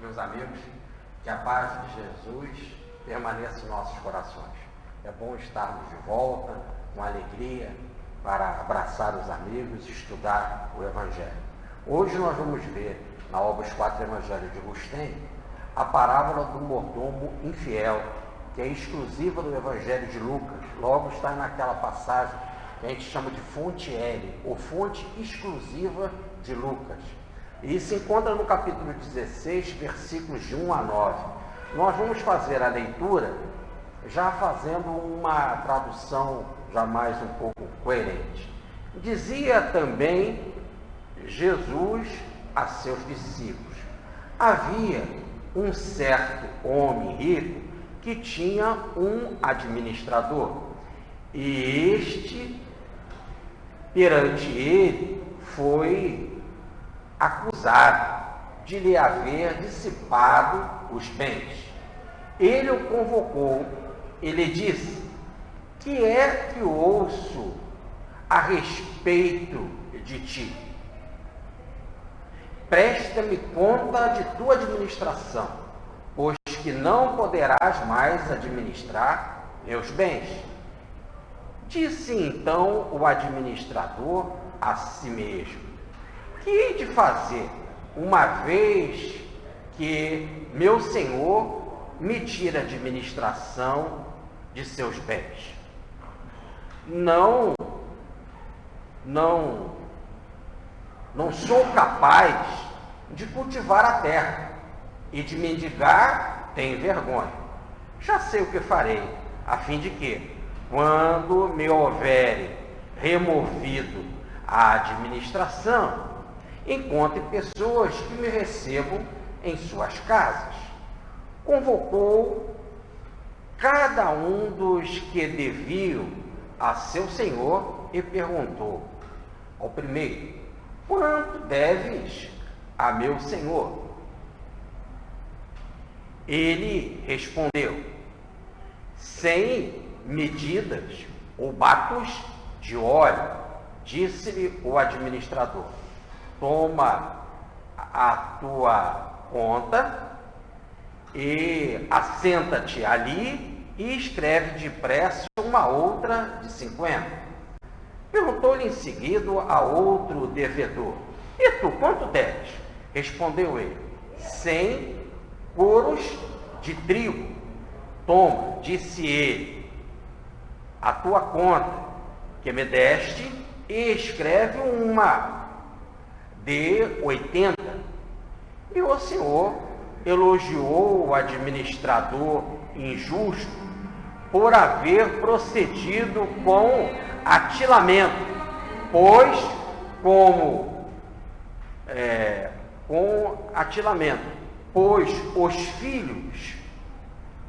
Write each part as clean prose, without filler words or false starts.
Meus amigos, que a paz de Jesus permaneça em nossos corações. É bom estarmos de volta, com alegria, para abraçar os amigos e estudar o Evangelho. Hoje nós vamos ver, na obra Os Quatro Evangelhos de Agostinho, a parábola do mordomo infiel, que é exclusiva do Evangelho de Lucas. Logo está naquela passagem que a gente chama de fonte L, ou fonte exclusiva de Lucas. E se encontra no capítulo 16, versículos de 1 a 9. Nós vamos fazer a leitura já fazendo uma tradução já mais um pouco coerente. Dizia também Jesus a seus discípulos: havia um certo homem rico que tinha um administrador, e este, perante ele, foi acusado de lhe haver dissipado os bens. Ele o convocou e lhe disse: que é que ouço a respeito de ti? Presta-me conta de tua administração, pois que não poderás mais administrar meus bens. Disse então o administrador a si mesmo: que hei de fazer, uma vez que meu senhor me tira a administração de seus bens? Não sou capaz de cultivar a terra, e de mendigar tenho vergonha. Já sei o que farei, a fim de que, quando me houver removido a administração, encontre pessoas que me recebam em suas casas. Convocou cada um dos que deviam a seu senhor e perguntou ao primeiro: quanto deves a meu senhor? Ele respondeu: 100 medidas ou bacos de óleo. Disse-lhe o administrador: toma a tua conta e assenta-te ali e escreve depressa uma outra de 50. Perguntou-lhe em seguida a outro devedor: e tu, quanto deves? Respondeu ele: 100 coros de trigo. Toma, disse ele, a tua conta que me deste e escreve uma de 80. E o senhor elogiou o administrador injusto por haver procedido com atilamento, pois os filhos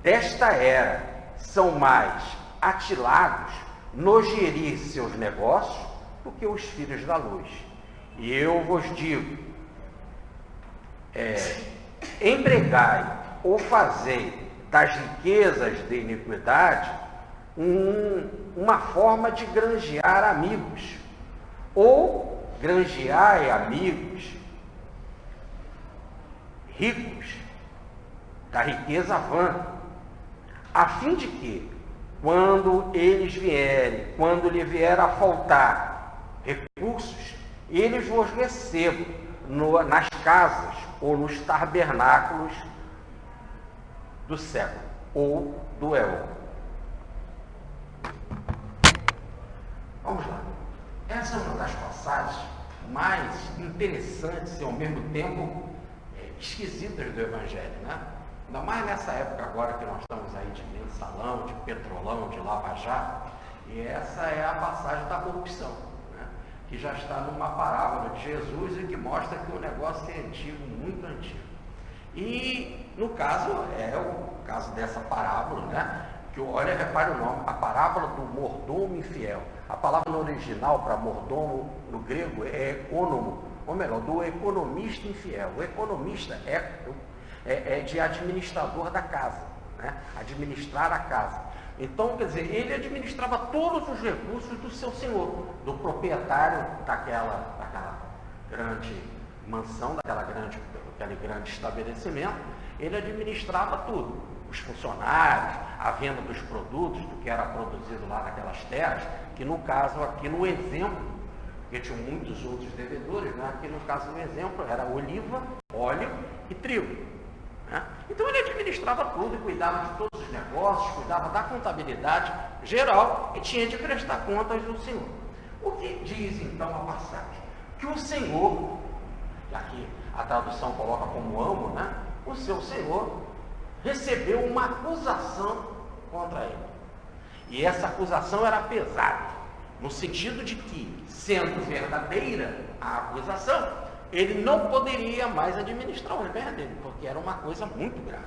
desta era são mais atilados no gerir seus negócios do que os filhos da luz. E eu vos digo, empregai ou fazei das riquezas de iniquidade uma forma de granjear amigos, ou granjeai amigos ricos da riqueza vã, a fim de que, quando lhe vier a faltar recursos, eles vos recebam nas casas ou nos tabernáculos do século ou do éon. Vamos lá. Essa é uma das passagens mais interessantes e ao mesmo tempo esquisitas do Evangelho, né? Ainda mais nessa época agora que nós estamos aí de mensalão, de petrolão, de lava-jato. E essa é a passagem da corrupção, né? Que já está numa parábola de Jesus e que mostra que o negócio é antigo, muito antigo. E no caso, é o caso dessa parábola, né? Que olha, repare o nome, a parábola do mordomo infiel. A palavra no original para mordomo no grego é economo, ou melhor, do economista infiel. O economista é de administrador da casa, né? Administrar a casa. Então, quer dizer, ele administrava todos os recursos do seu senhor, do proprietário daquela grande mansão, daquele grande estabelecimento, ele administrava tudo. Os funcionários, a venda dos produtos, do que era produzido lá naquelas terras, que no caso aqui no exemplo, porque tinham muitos outros devedores, né? Aqui no caso no exemplo era oliva, óleo e trigo. Né? Então ele administrava tudo e cuidava de todos os negócios, cuidava da contabilidade geral e tinha de prestar contas do Senhor. O que diz então a passagem? Que o Senhor, aqui a tradução coloca como amo, né? O seu Senhor recebeu uma acusação contra ele. E essa acusação era pesada, no sentido de que, sendo verdadeira a acusação, ele não poderia mais administrar o rebanho dele, porque era uma coisa muito grave.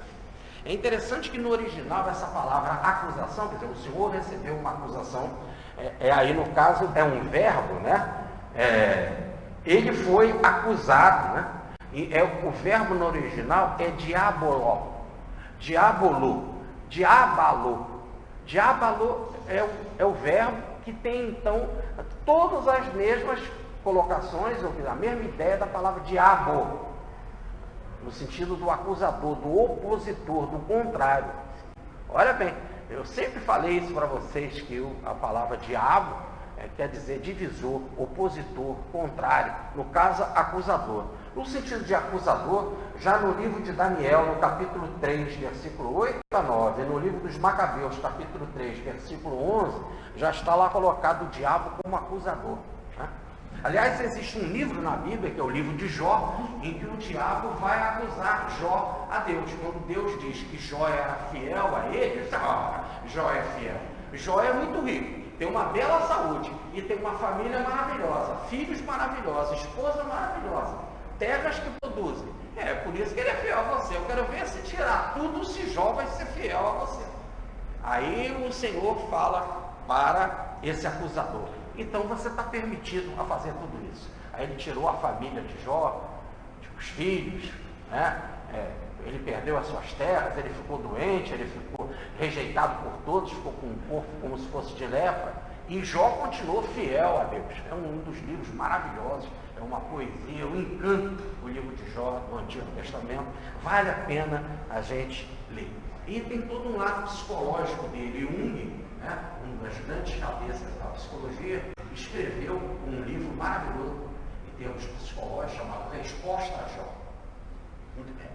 É interessante que no original essa palavra acusação, quer dizer, o Senhor recebeu uma acusação, aí no caso é um verbo, né? Ele foi acusado, né? E o verbo no original é diabolo. Diabalo é o verbo que tem então todas as mesmas colocações, ou a mesma ideia da palavra diabo, no sentido do acusador, do opositor, do contrário. Olha bem, eu sempre falei isso para vocês, que a palavra diabo quer dizer divisor, opositor, contrário, no caso acusador. No sentido de acusador, já no livro de Daniel, no capítulo 3, versículo 8 a 9, no livro dos Macabeus, capítulo 3, versículo 11, já está lá colocado o diabo como acusador. Né? Aliás, existe um livro na Bíblia, que é o livro de Jó, em que o diabo vai acusar Jó a Deus. Quando Deus diz que Jó era fiel a ele, Jó é fiel. Jó é muito rico, tem uma bela saúde e tem uma família maravilhosa, filhos maravilhosos, esposa maravilhosa, terras que produzem. Por isso que ele é fiel a você. Eu quero ver se tirar tudo, se Jó vai ser fiel a você. Aí o Senhor fala para esse acusador: então você está permitido a fazer tudo isso. Aí ele tirou a família de Jó, os filhos, né? Ele perdeu as suas terras, ele ficou doente, ele ficou rejeitado por todos, ficou com um corpo como se fosse de lepra. E Jó continuou fiel a Deus. É um dos livros maravilhosos, é uma poesia, um encanto, o livro de Jó do Antigo Testamento. Vale a pena a gente ler. E tem todo um lado psicológico dele. Jung, né, uma das grandes cabeças da psicologia, escreveu um livro maravilhoso em termos psicológicos chamado Resposta a Jó. Muito bem.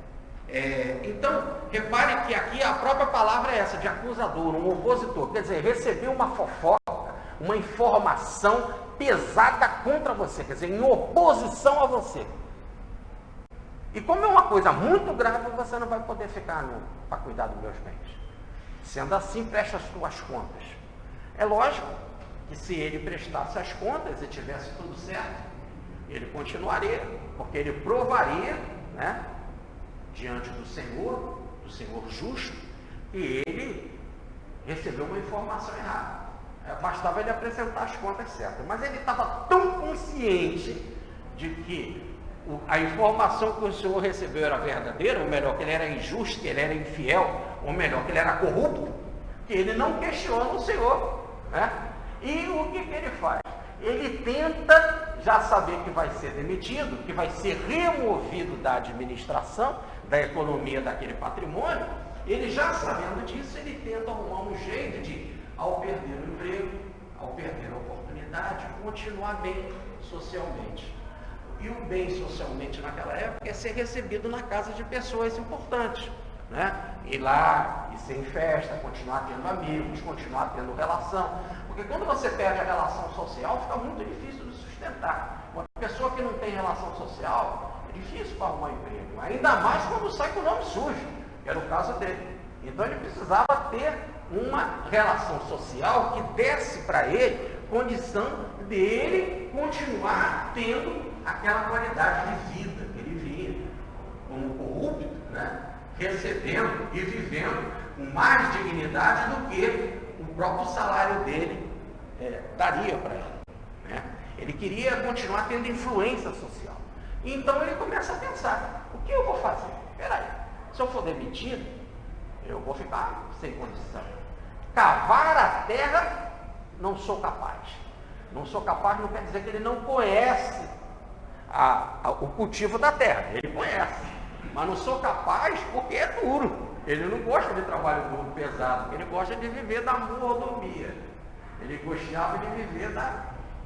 Então, repare que aqui a própria palavra é essa, de acusador, um opositor. Quer dizer, recebeu uma fofoca, uma informação pesada contra você, quer dizer, em oposição a você. E como é uma coisa muito grave, você não vai poder ficar para cuidar dos meus bens. Sendo assim, preste as suas contas. É lógico que se ele prestasse as contas e tivesse tudo certo, ele continuaria, porque ele provaria, né, diante do Senhor justo, que ele recebeu uma informação errada. Bastava ele apresentar as contas certas. Mas ele estava tão consciente de que a informação que o Senhor recebeu era verdadeira, ou melhor, que ele era injusto, que ele era infiel, ou melhor, que ele era corrupto, que ele não questiona o Senhor. Né? E o que ele faz? Ele tenta, já saber que vai ser demitido, que vai ser removido da administração, da economia daquele patrimônio. Ele já sabendo disso, ele tenta arrumar um jeito de, ao perder o emprego, ao perder a oportunidade, continuar bem socialmente. E o bem socialmente naquela época é ser recebido na casa de pessoas importantes, né? Ir lá, ir sem festa, continuar tendo amigos, continuar tendo relação. Porque quando você perde a relação social, fica muito difícil de sustentar. Uma pessoa que não tem relação social, é difícil para arrumar emprego. Ainda mais quando sai com o nome sujo, que era o caso dele. Então ele precisava ter uma relação social que desse para ele condição dele continuar tendo aquela qualidade de vida que ele via como corrupto, né? Recebendo e vivendo com mais dignidade do que o próprio salário dele daria para ele. Né? Ele queria continuar tendo influência social. Então ele começa a pensar: o que eu vou fazer? Espera aí, se eu for demitido, eu vou ficar sem condição. Cavar a terra, não sou capaz. Não sou capaz não quer dizer que ele não conhece o cultivo da terra. Ele conhece, mas não sou capaz porque é duro. Ele não gosta de trabalho duro, pesado, ele gosta de viver da mordomia. Ele gostava de viver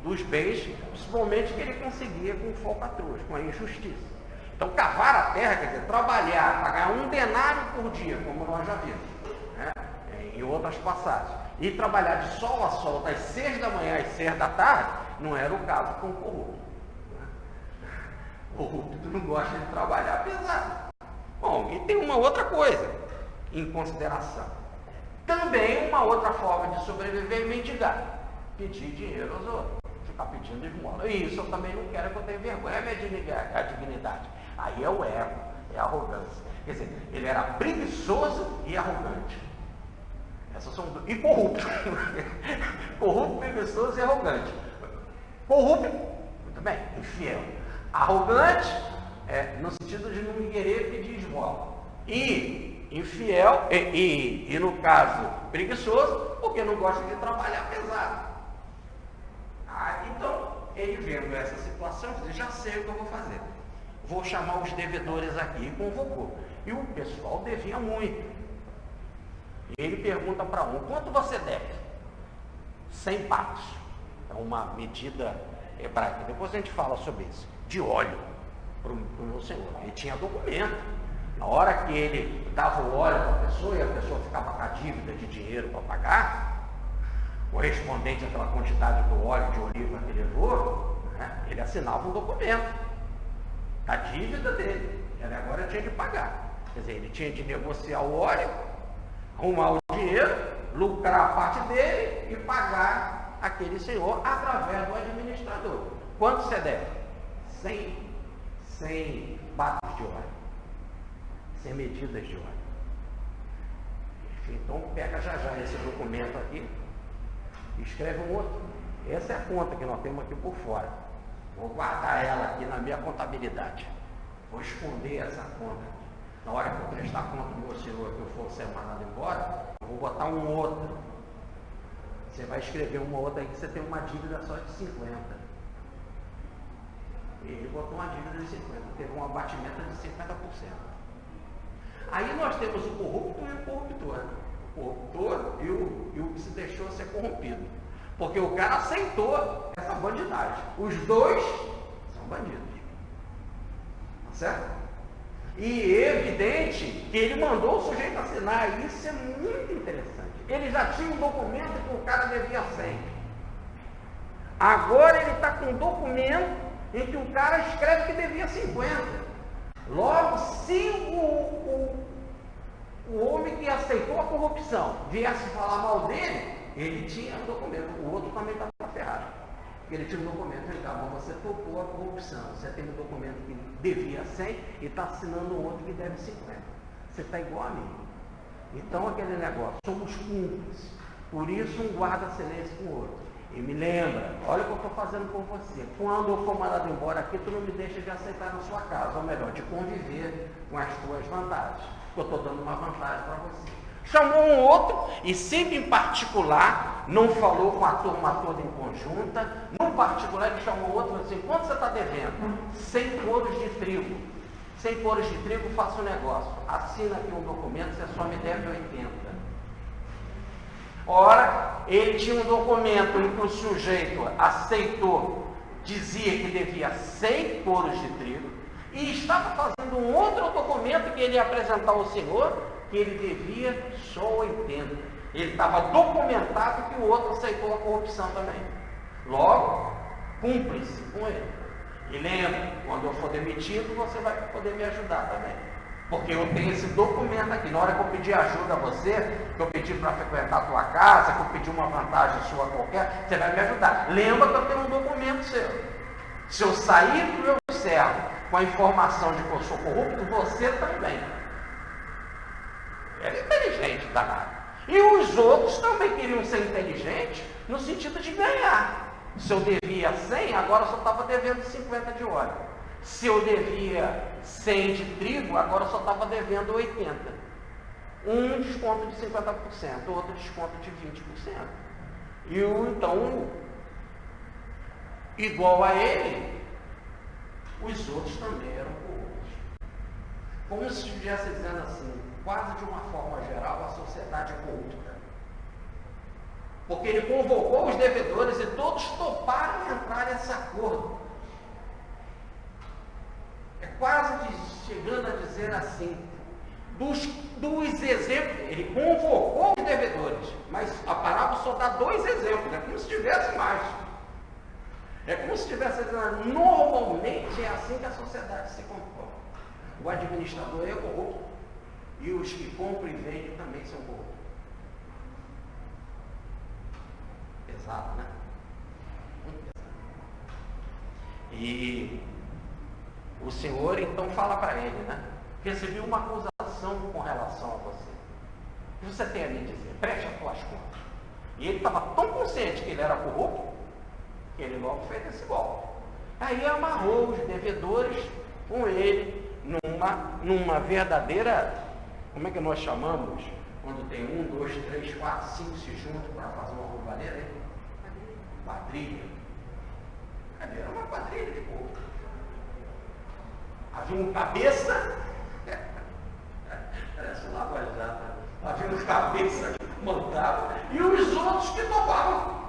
dos bens, principalmente que ele conseguia com falcatruas, com a injustiça. Então, cavar a terra, quer dizer, trabalhar, pagar 1 denário por dia, como nós já vimos, né? Em outras passagens, e trabalhar de sol a sol, das 6 da manhã às 6 da tarde, não era o caso com o corrupto. O corrupto não gosta de trabalhar pesado. Bom, e tem uma outra coisa em consideração. Também uma outra forma de sobreviver é mendigar, pedir dinheiro aos outros, ficar pedindo esmola. Isso eu também não quero, que eu tenho vergonha, é a dignidade. Aí é o ego, é a arrogância. Quer dizer, ele era preguiçoso e arrogante. Essas são e corrupto. Corrupto, preguiçoso e arrogante. Corrupto, muito bem, infiel. Arrogante, no sentido de não querer pedir esmola. E infiel, e no caso, preguiçoso, porque não gosta de trabalhar pesado. Então, ele vendo essa situação, ele já sei o que eu vou fazer. Vou chamar os devedores aqui, e convocou. E o pessoal devia muito. E ele pergunta para um: quanto você deve? 100 patos. É uma medida hebraica. Depois a gente fala sobre isso. De óleo para o meu senhor. Ele tinha documento. Na hora que ele dava o óleo para a pessoa e a pessoa ficava com a dívida de dinheiro para pagar, correspondente àquela quantidade do óleo de oliva que ele levou, né, ele assinava um documento da dívida dele. Ele agora tinha de pagar. Quer dizer, ele tinha de negociar o óleo, arrumar o dinheiro, lucrar a parte dele e pagar aquele senhor através do administrador. Quanto você deve? 100 batos de óleo. 100 medidas de óleo. Então pega já esse documento aqui e escreve um outro. Essa é a conta que nós temos aqui por fora. Vou guardar ela aqui na minha contabilidade. Vou esconder essa conta aqui. Na hora que eu prestar conta do meu senhor, que eu for ser mandado embora, eu vou botar um outro. Você vai escrever uma outra aí que você tem uma dívida só de 50. Ele botou uma dívida de 50, teve um abatimento de 50%. Aí nós temos o corrupto e o corruptor. O corruptor e o que se deixou ser corrompido. Porque o cara aceitou essa bandidagem. Os dois são bandidos. Tá certo? E é evidente que ele mandou o sujeito assinar. E isso é muito interessante. Ele já tinha um documento que o cara devia 100. Agora ele está com um documento em que o cara escreve que devia 50. Logo, se o homem que aceitou a corrupção viesse falar mal dele, ele tinha um documento. O outro também estava ferrado. Ele tinha um documento, então, você topou a corrupção. Você tem um documento que devia 100 e está assinando um outro que deve 50. Você está igual a mim. Então, aquele negócio, somos cúmplices. Por isso, um guarda silêncio com o outro. E me lembra, olha o que eu estou fazendo com você. Quando eu for mandado embora aqui, tu não me deixa de aceitar na sua casa, ou melhor, de conviver com as tuas vantagens. Eu estou dando uma vantagem para você. Chamou um outro, e sempre em particular, não falou com a turma toda em conjunta, no particular ele chamou outro assim: quanto você está devendo? 100 coros de trigo. 100 coros de trigo, faça um negócio. Assina aqui um documento, você só me deve 80. Ora, ele tinha um documento em que o sujeito aceitou, dizia que devia 100 coros de trigo, e estava fazendo um outro documento que ele ia apresentar ao senhor, que ele devia só 80. Ele estava documentado que o outro aceitou a corrupção também. Logo, cúmplice com ele. E lembra, quando eu for demitido, você vai poder me ajudar também. Porque eu tenho esse documento aqui. Na hora que eu pedir ajuda a você, que eu pedir para frequentar a tua casa, que eu pedir uma vantagem sua qualquer, você vai me ajudar. Lembra que eu tenho um documento seu. Se eu sair do meu servo com a informação de que eu sou corrupto, você também. Ele é inteligente, danado. E os outros também queriam ser inteligentes no sentido de ganhar. Se eu devia 100, agora eu só estava devendo 50 de óleo. Se eu devia 100 de trigo, agora eu só estava devendo 80. Um desconto de 50%, outro desconto de 20%. E então, igual a ele, os outros também eram corruptos. Como se estivesse dizendo assim, quase de uma forma geral, a sociedade é corrupta. Porque ele convocou os devedores e todos toparam entrar nesse acordo. É quase chegando a dizer assim, dos exemplos, ele convocou os devedores, mas a parábola só dá 2 exemplos, é como se tivesse mais. É como se estivesse dizendo, normalmente é assim que a sociedade se comporta. O administrador é corrupto e os que compram e vendem também são corruptos. Pesado, né? Muito pesado. E o Senhor então fala para ele, né? Recebi uma acusação com relação a você. O que você tem a me dizer? Preste as tuas contas. E ele estava tão consciente que ele era corrupto, que ele logo fez esse golpe. Aí amarrou os devedores com ele numa verdadeira, como é que nós chamamos? Quando tem 1, 2, 3, 4, 5 se juntam para fazer uma roubalheira, hein? Quadrilha. Era uma quadrilha de corrupto. Havia um cabeça, parece um lava-jato, havia um cabeça que comandava e os outros que topavam.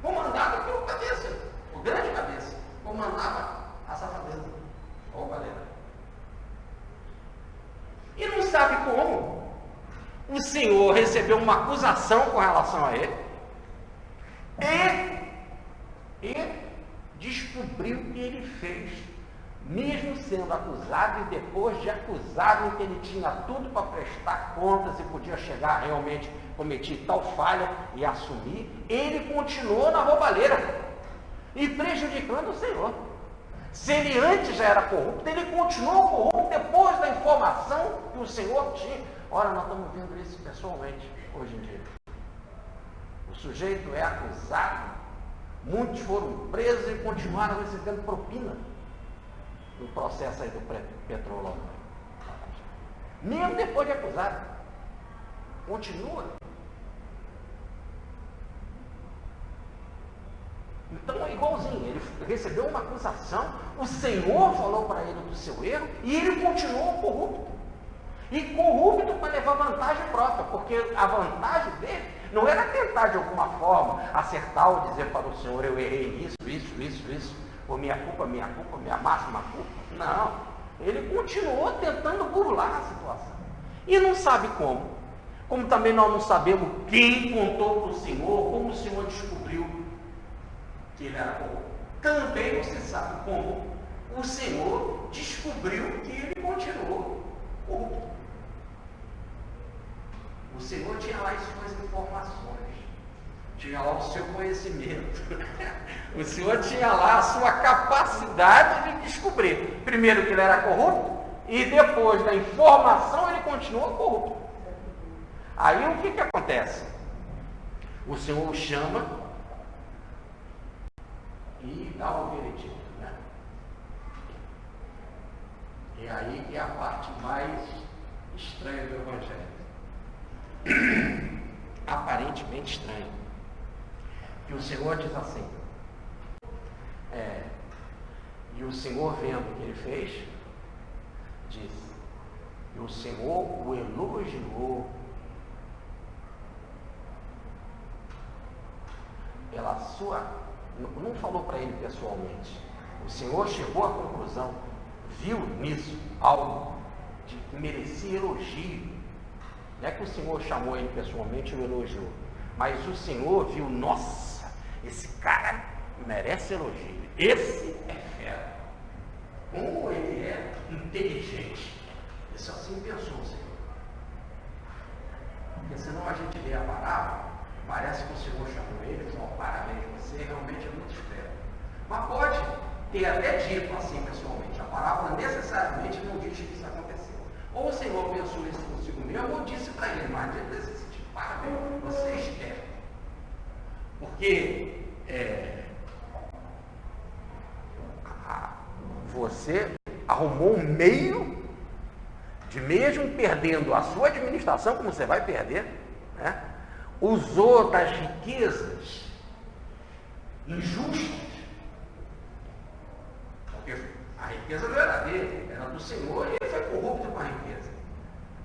Comandava pelo cabeça, o grande cabeça, comandava a safadeza, a roubalheira. E não sabe como o Senhor recebeu uma acusação com relação a ele e descobriu o que ele fez, mesmo sendo acusado, e depois de acusado em que ele tinha tudo para prestar contas e podia chegar realmente cometi tal falha e assumir, ele continuou na roubalheira e prejudicando o Senhor. Se ele antes já era corrupto, ele continuou corrupto depois da informação que o Senhor tinha. Ora, nós estamos vendo isso pessoalmente hoje em dia. O sujeito é acusado, muitos foram presos e continuaram recebendo propina no processo aí do petróleo. Mesmo depois de acusado, continua. Então é igualzinho, ele recebeu uma acusação, o Senhor falou para ele do seu erro e ele continuou corrupto. E corrupto para levar vantagem própria, porque a vantagem dele não era tentar de alguma forma acertar ou dizer para o Senhor, eu errei isso, ou minha culpa, minha máxima culpa. Não, ele continuou tentando burlar a situação. E não sabe como. Como também nós não sabemos quem contou para o Senhor, como o Senhor descobriu que ele era corrupto. Também não se sabe como o Senhor descobriu que ele continuou corrupto. O Senhor tinha lá as suas informações, tinha lá o seu conhecimento, o Senhor tinha lá a sua capacidade de descobrir, primeiro que ele era corrupto, e depois da informação ele continuou corrupto. Aí o que acontece? O Senhor o chama e dá um veredito, né? E aí que é a parte mais estranha do Evangelho. Aparentemente estranho. Que o Senhor diz assim, e o Senhor vendo o que ele fez, disse, e o Senhor o elogiou pela sua, não falou para ele pessoalmente, o Senhor chegou à conclusão, viu nisso algo que merecia elogio. Não é que o Senhor chamou ele pessoalmente e o elogiou, mas o Senhor viu, nossa, esse cara merece elogio, esse é fera, como ele é inteligente. Isso assim pensou o Senhor. Porque senão a gente lê a parábola, parece que o Senhor chamou ele e falou, parabéns, você realmente é muito esperto. Mas pode ter até dito assim pessoalmente, a parábola necessariamente não diz que isso aconteceu. Ou o Senhor pensou isso consigo mesmo, ou disse para ele, mas ele desse sentido, parabéns, você é esperto. Porque você arrumou um meio de, mesmo perdendo a sua administração, como você vai perder, né? Usou das riquezas injustas, porque A riqueza não era dele, era do Senhor, e ele foi corrupto com a riqueza.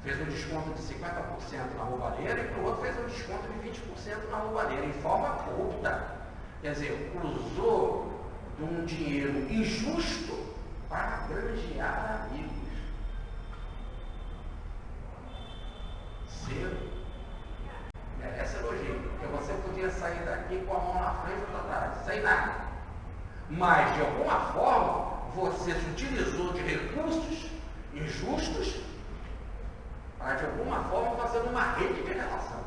Fez um desconto de 50% na roubalheira e para o outro fez um desconto de 20% na roubalheira, em forma corrupta. Quer dizer, usou de um dinheiro injusto para granjear amigos. Cedo. Merece elogio, porque você podia sair daqui com a mão na frente ou atrás, sem nada. Mas, de alguma forma, você se utilizou de recursos injustos para, de alguma forma, fazer uma rede de relação.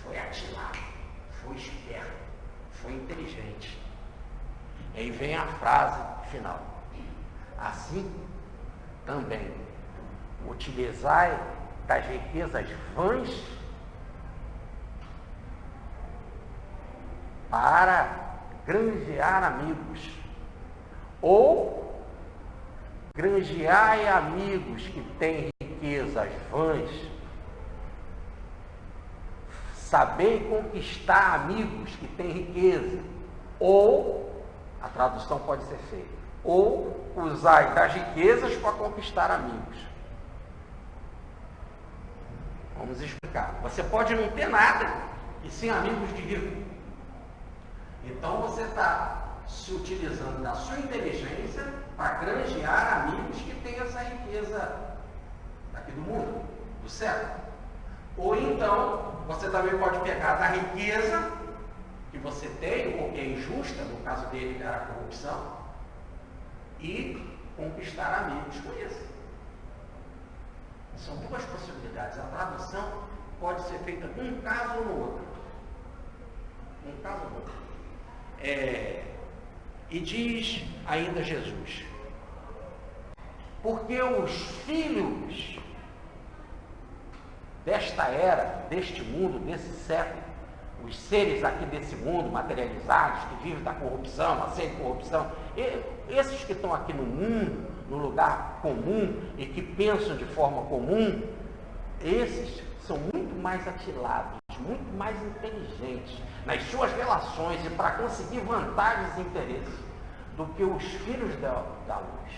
Foi atilado, foi esperto, foi inteligente. E aí vem a frase final. Assim, também, utilizai das riquezas vãs para granjear amigos, ou granjeai amigos que têm riquezas vãs. Sabei conquistar amigos que têm riqueza, ou, a tradução pode ser feita, ou usai das riquezas para conquistar amigos. Vamos explicar. Você pode não ter nada e sim amigos de rico. Então você está se utilizando da sua inteligência para granjear amigos que têm essa riqueza daqui do mundo, do céu. Ou então, você também pode pegar da riqueza que você tem, ou que é injusta, no caso dele era a corrupção, e conquistar amigos com isso. São duas possibilidades. A tradução pode ser feita num caso ou no outro. Um caso ou no outro. E diz ainda Jesus: porque os filhos desta era, deste mundo, desse século, os seres aqui desse mundo, materializados, que vivem da corrupção, aceitam corrupção, esses que estão aqui no mundo, no lugar comum e que pensam de forma comum, esses são muito mais atilados, muito mais inteligentes nas suas relações e para conseguir vantagens e interesses do que os filhos da luz.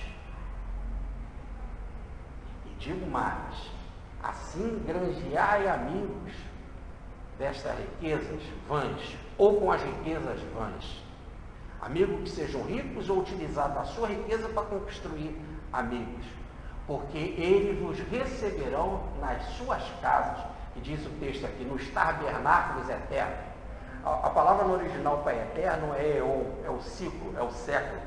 E digo mais, assim granjeai amigos destas riquezas vãs, ou com as riquezas vãs. Amigos que sejam ricos ou utilizar a sua riqueza para construir amigos, porque eles vos receberão nas suas casas, que diz o texto aqui, nos tabernáculos eternos. A palavra no original para eterno é o ciclo, é o século,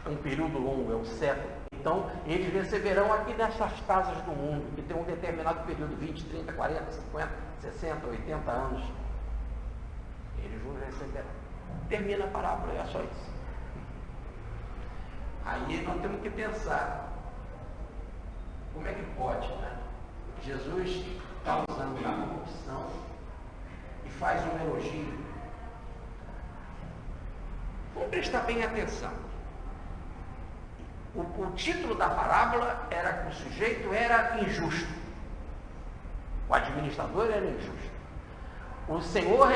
é um período longo, é o século. Então, eles receberão aqui nessas casas do mundo, que tem um determinado período, 20, 30, 40, 50, 60, 80 anos. Eles vos receberão. Termina a parábola, é só isso. Aí nós temos que pensar, como é que pode, né? Jesus está usando a corrupção e faz um elogio. Vamos prestar bem atenção. O título da parábola era que o sujeito era injusto. O administrador era injusto. O Senhor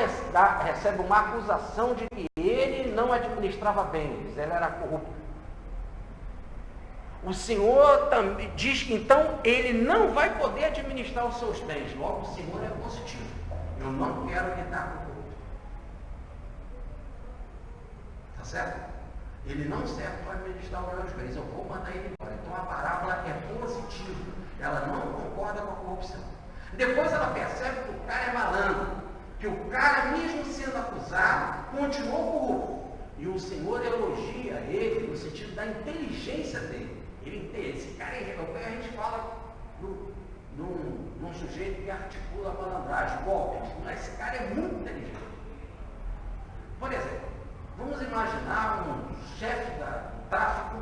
recebe uma acusação de que ele não administrava bem, ele era corrupto. O Senhor também diz que então ele não vai poder administrar os seus bens. Logo, o Senhor é positivo. Eu não quero lidar com o corrupto. Tá certo? Ele não serve para administrar os meus bens. Eu vou mandar ele embora. Então a parábola é positiva. Ela não concorda com a corrupção. Depois ela percebe que o cara é malandro. Que o cara, mesmo sendo acusado, continuou corrupto. E o Senhor elogia ele no sentido da inteligência dele. Ele entende. Esse cara é, a gente fala num sujeito que articula a malandragem, golpes. Mas esse cara é muito inteligente. Por exemplo, vamos imaginar um chefe do tráfico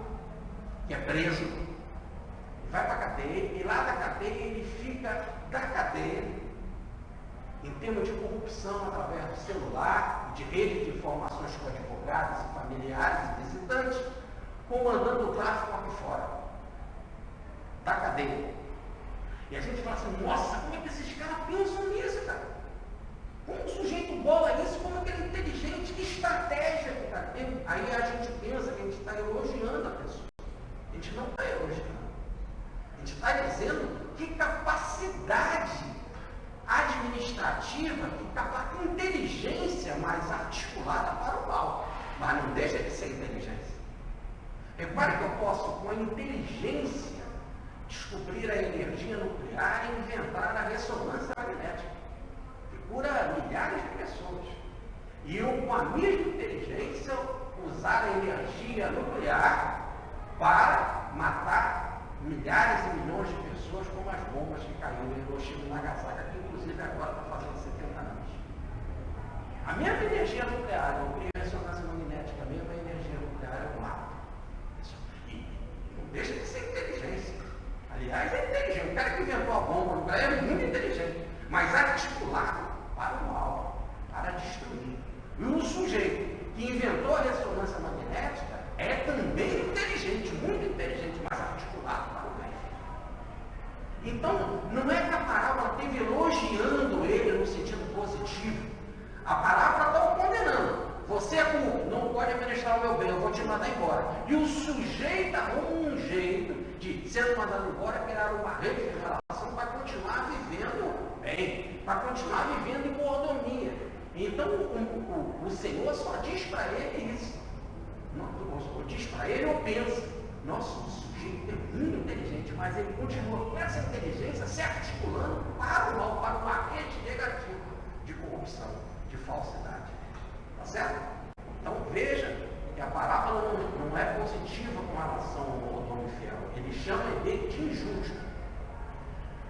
que é preso, vai para a cadeia, e lá da cadeia ele fica da cadeia, em termos de corrupção através do celular, de rede de informações com advogados, familiares e visitantes, comandando o tráfico aqui fora, da cadeia. E a gente fala assim, nossa, como é que esses caras pensam nisso, cara? Como um sujeito bola isso, como é que ele é inteligente, que estratégia que está tendo? Aí a gente pensa que a gente está gente está dizendo que capacidade administrativa, que inteligência mais articulada para o mal. Mas não deixa de ser inteligência. Repare que eu posso, com a inteligência, descobrir a energia nuclear e inventar a ressonância magnética, que cura milhares de pessoas. E eu, com a mesma inteligência, usar a energia nuclear para matar milhares e milhões de pessoas, como as bombas que caíram em Hiroshima e Nagasaki, que inclusive agora está fazendo 70 anos. A mesma energia nuclear, eu crio ressonância magnética, a mesma energia nuclear eu mato. E não deixa de ser inteligência. Aliás, é inteligente. O cara que inventou a bomba nuclear é muito inteligente, mas articulado para o mal, para destruir. E o sujeito que inventou a ressonância magnética é também inteligente, muito inteligente, mas articulado para o bem. Então, não é que a parábola esteve elogiando ele no sentido positivo. A parábola está o condenando. Você é burro, não pode administrar o meu bem, eu vou te mandar embora. E o sujeito arruma um jeito de, sendo mandado embora, criar uma rede de relação para continuar vivendo bem, para continuar vivendo em mordomia. Então, o Senhor só diz para ele isso. Ou diz para ele ou pensa. Nossa, o sujeito é muito inteligente, mas ele continua com essa inteligência se articulando para o mal, para uma rede negativa de corrupção, de falsidade. Tá certo? Então, veja que a parábola não é positiva com relação ao mordomo fiel. Ele chama ele de injusto.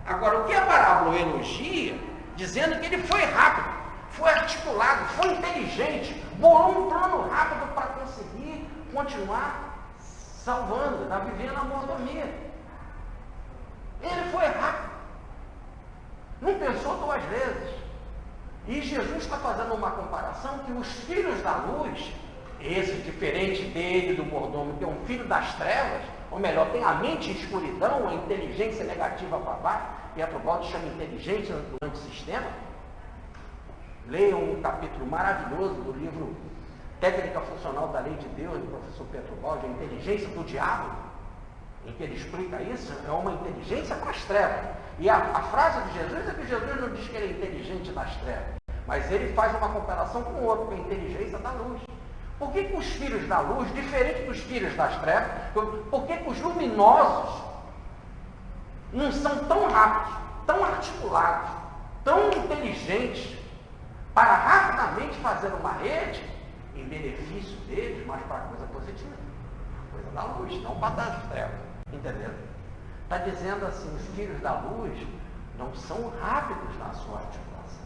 Agora, o que a parábola elogia, dizendo que ele foi rápido, foi articulado, foi inteligente, bolou um plano rápido para conseguir continuar salvando, está vivendo a mordomia. Ele foi rápido, não pensou duas vezes. E Jesus está fazendo uma comparação que os filhos da luz, esse diferente dele, do mordomo, que é um filho das trevas, ou melhor, tem a mente em escuridão, a inteligência negativa para baixo, Pietro Baldi chama inteligência do antissistema. Leiam um capítulo maravilhoso do livro Técnica Funcional da Lei de Deus, do professor Pietro Baldi, a inteligência do diabo, em que ele explica isso, é uma inteligência para as trevas. E a frase de Jesus é que Jesus não diz que ele é inteligente das trevas, mas ele faz uma comparação com o outro, que é a inteligência da luz. Por que os filhos da luz, diferente dos filhos das trevas, por que os luminosos não são tão rápidos, tão articulados, tão inteligentes, para rapidamente fazer uma rede em benefício deles, mas para coisa positiva, coisa da luz, não para das trevas, entendeu? Está dizendo assim, os filhos da luz não são rápidos na sua articulação,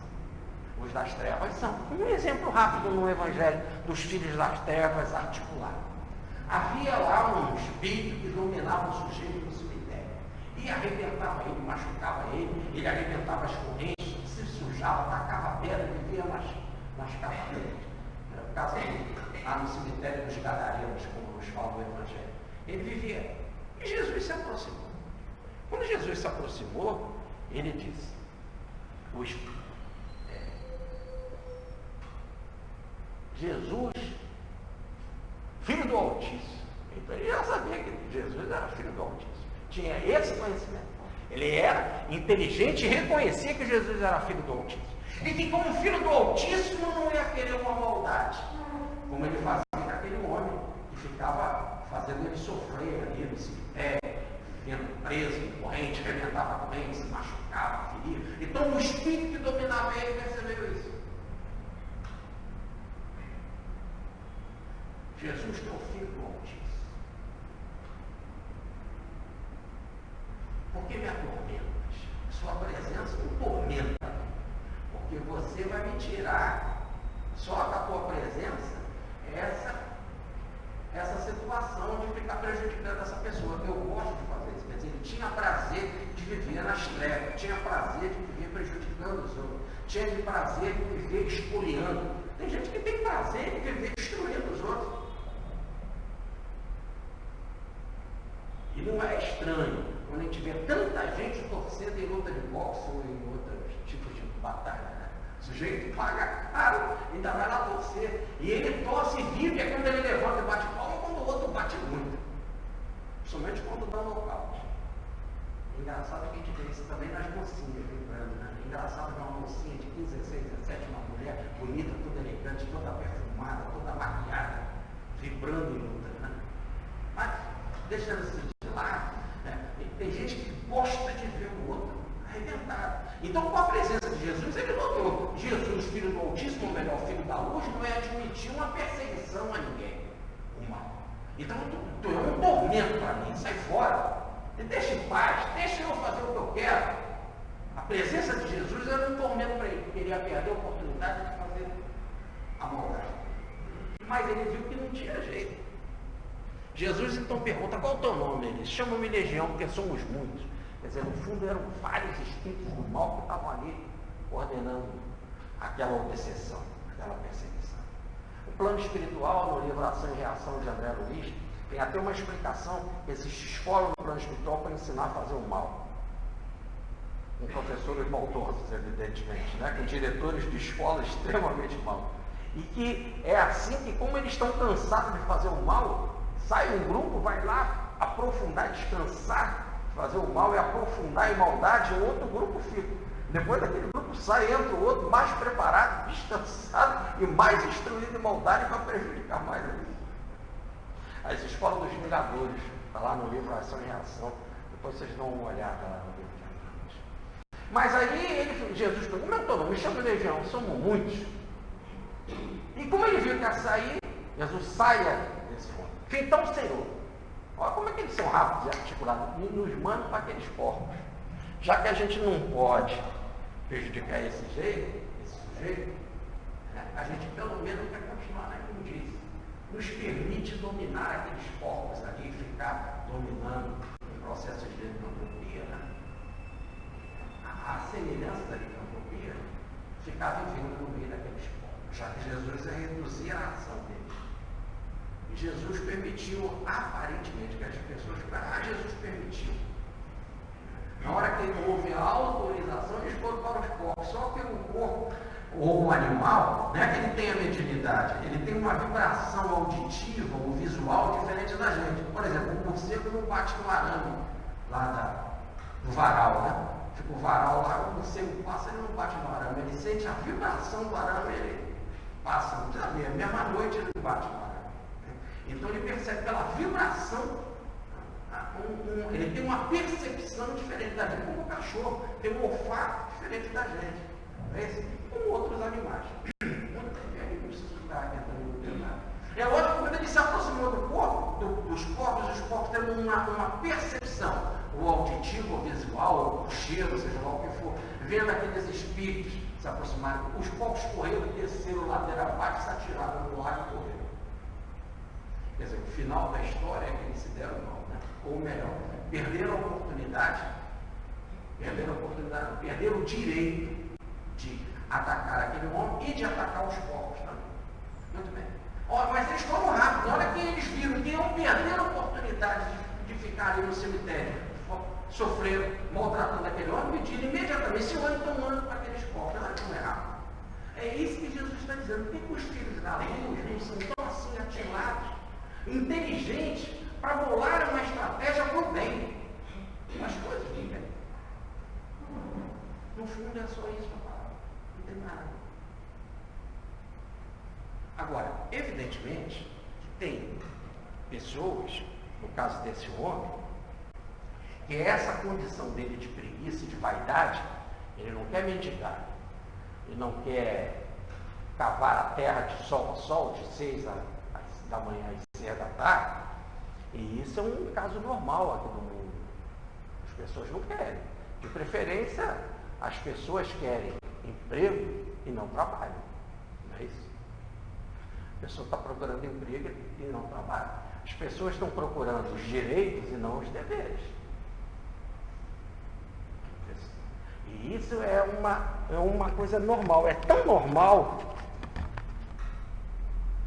os das trevas são. Um exemplo rápido no Evangelho dos filhos das trevas articulados. Havia lá um espírito que dominava o sujeito no cemitério, e arrebentava ele, machucava ele arrebentava as correntes, se sujava, tacava pedra, vivia nas cavaleiras. Era o caso lá no cemitério dos Gadarenos, como nos fala o Evangelho. Ele vivia. E Jesus se aproximou. Quando Jesus se aproximou, ele disse, Jesus, filho do Altíssimo. Então ele já sabia que Jesus era filho do Altíssimo. Tinha esse conhecimento. Ele era inteligente e reconhecia que Jesus era filho do Altíssimo. E que como filho do Altíssimo não ia querer uma maldade, como ele fazia com aquele homem que ficava fazendo ele sofrer ali no cemitério, vivendo preso, em corrente, arrebentava a corrente, se machucava, feria. Então o espírito que dominava ele percebeu isso. Jesus que é o filho do Altíssimo. Por que me atormentas? Sua presença me tormenta. Porque você vai me tirar, só com a tua presença, essa situação de ficar prejudicando essa pessoa. Eu gosto de fazer isso. Quer dizer, ele tinha prazer de viver nas trevas, tinha prazer de viver prejudicando os outros, tinha prazer de viver espoliando. Tem gente que tem prazer de viver destruindo os outros. E não é estranho quando a gente vê tanta gente torcendo em luta de boxe ou em outros tipos de batalha. Né? O sujeito paga caro, ainda vai lá torcer. E ele torce e vive, é quando ele levanta e bate palma, quando o outro bate muito. Principalmente quando dá nocaute. Engraçado que a gente vê isso também nas mocinhas vibrando, né? Engraçado ver uma mocinha de 15, 16, 17, uma mulher bonita, toda elegante, toda perfumada, toda maquiada, vibrando em luta, né? Mas, deixando isso de lado, né? Tem gente que gosta de ver o outro arrebentado. Então, com a presença de Jesus, ele notou: Jesus, filho do Altíssimo, ou melhor, filho da luz, não é admitir uma perseguição a ninguém, o mal. Então, tu é um tormento para mim, sai fora. Me deixa em paz, deixa eu fazer o que eu quero. A presença de Jesus era um tormento para ele, porque ele ia perder a oportunidade de fazer a maldade. Mas ele viu que não tinha jeito. Jesus então pergunta: qual é o teu nome? Ele: chama-me Legião, porque somos muitos. Quer dizer, no fundo eram vários espíritos do mal que estavam ali ordenando aquela obsessão, aquela perseguição. O plano espiritual, no livro Ação e Reação de André Luiz, tem até uma explicação que existe escola no plano espiritual para ensinar a fazer o mal. Com professores maldosos, evidentemente, né? Com diretores de escola extremamente maus. E que é assim que, como eles estão cansados de fazer o mal, sai um grupo, vai lá aprofundar, descansar, fazer o mal e aprofundar em maldade, o outro grupo fica. Depois daquele grupo sai, entra o outro mais preparado, descansado e mais instruído em maldade para prejudicar mais ainda. As escolas dos vingadores, está lá no livro Ação e Reação, depois vocês dão uma olhada lá no livro de André. Mas aí Jesus perguntou: como é o teu nome? Me chama de Legião, somos muitos. E como ele viu que ia sair, Jesus saia desse fundo. Então, Senhor, olha como é que eles são rápidos e articulados, nos mandam para aqueles corpos. Já que a gente não pode prejudicar esse sujeito, a gente pelo menos quer continuar na imundícia. Nos permite dominar aqueles corpos ali e ficar dominando os processos de licantropia, né? A semelhança da licantropia, ficar vivendo no meio daqueles corpos, já que Jesus ia reduzir a ação deles. E Jesus permitiu, aparentemente, que as pessoas ficaram: Jesus permitiu. Na hora que houve a autorização, eles foram para os corpos. Só que o corpo, ou o animal, não é que ele tem a mediunidade, ele tem uma vibração auditiva ou visual diferente da gente. Por exemplo, o morcego não bate no arame lá do varal, né? Fica o varal lá, o morcego passa, ele não bate no arame, ele sente a vibração do arame, ele passa, não precisa ver, mesma noite ele não bate no arame. Então ele percebe pela vibração, ele tem uma percepção diferente da gente, como o cachorro tem um olfato diferente da gente. É esse, como outros animais. É lógico que quando ele se aproximou do corpo, dos corpos, os corpos têm uma percepção, ou auditivo, ou visual, ou cheiro, seja lá o que for, vendo aqueles espíritos se aproximarem. Os corpos correram, desceram ladeira abaixo, se atiraram no ar e correram. Quer dizer, o final da história é que eles se deram mal, né? Ou melhor, perderam a oportunidade, perderam o direito de atacar aquele homem e de atacar os corpos também. Muito bem. Mas eles foram rápidos. Na hora que eles viram que iam perder a oportunidade de ficar ali no cemitério, sofreram, maltratando aquele homem, pediram imediatamente: se o homem tomando para aqueles corpos, ela não é rápido. É isso que Jesus está dizendo. Por que os filhos da luz não são tão assim atilados, inteligentes, para bolar uma estratégia para o bem? As coisas de bem. No fundo é só isso a palavra. Não tem nada. Agora, evidentemente, tem pessoas, no caso desse homem, que essa condição dele de preguiça e de vaidade, ele não quer mendigar, ele não quer cavar a terra de sol a sol, de 6 da manhã e 6 da tarde, e isso é um caso normal aqui no mundo. As pessoas não querem. De preferência, as pessoas querem emprego e não trabalham. Não é isso? A pessoa está procurando emprego e não trabalha. As pessoas estão procurando os direitos e não os deveres. E isso é uma coisa normal. É tão normal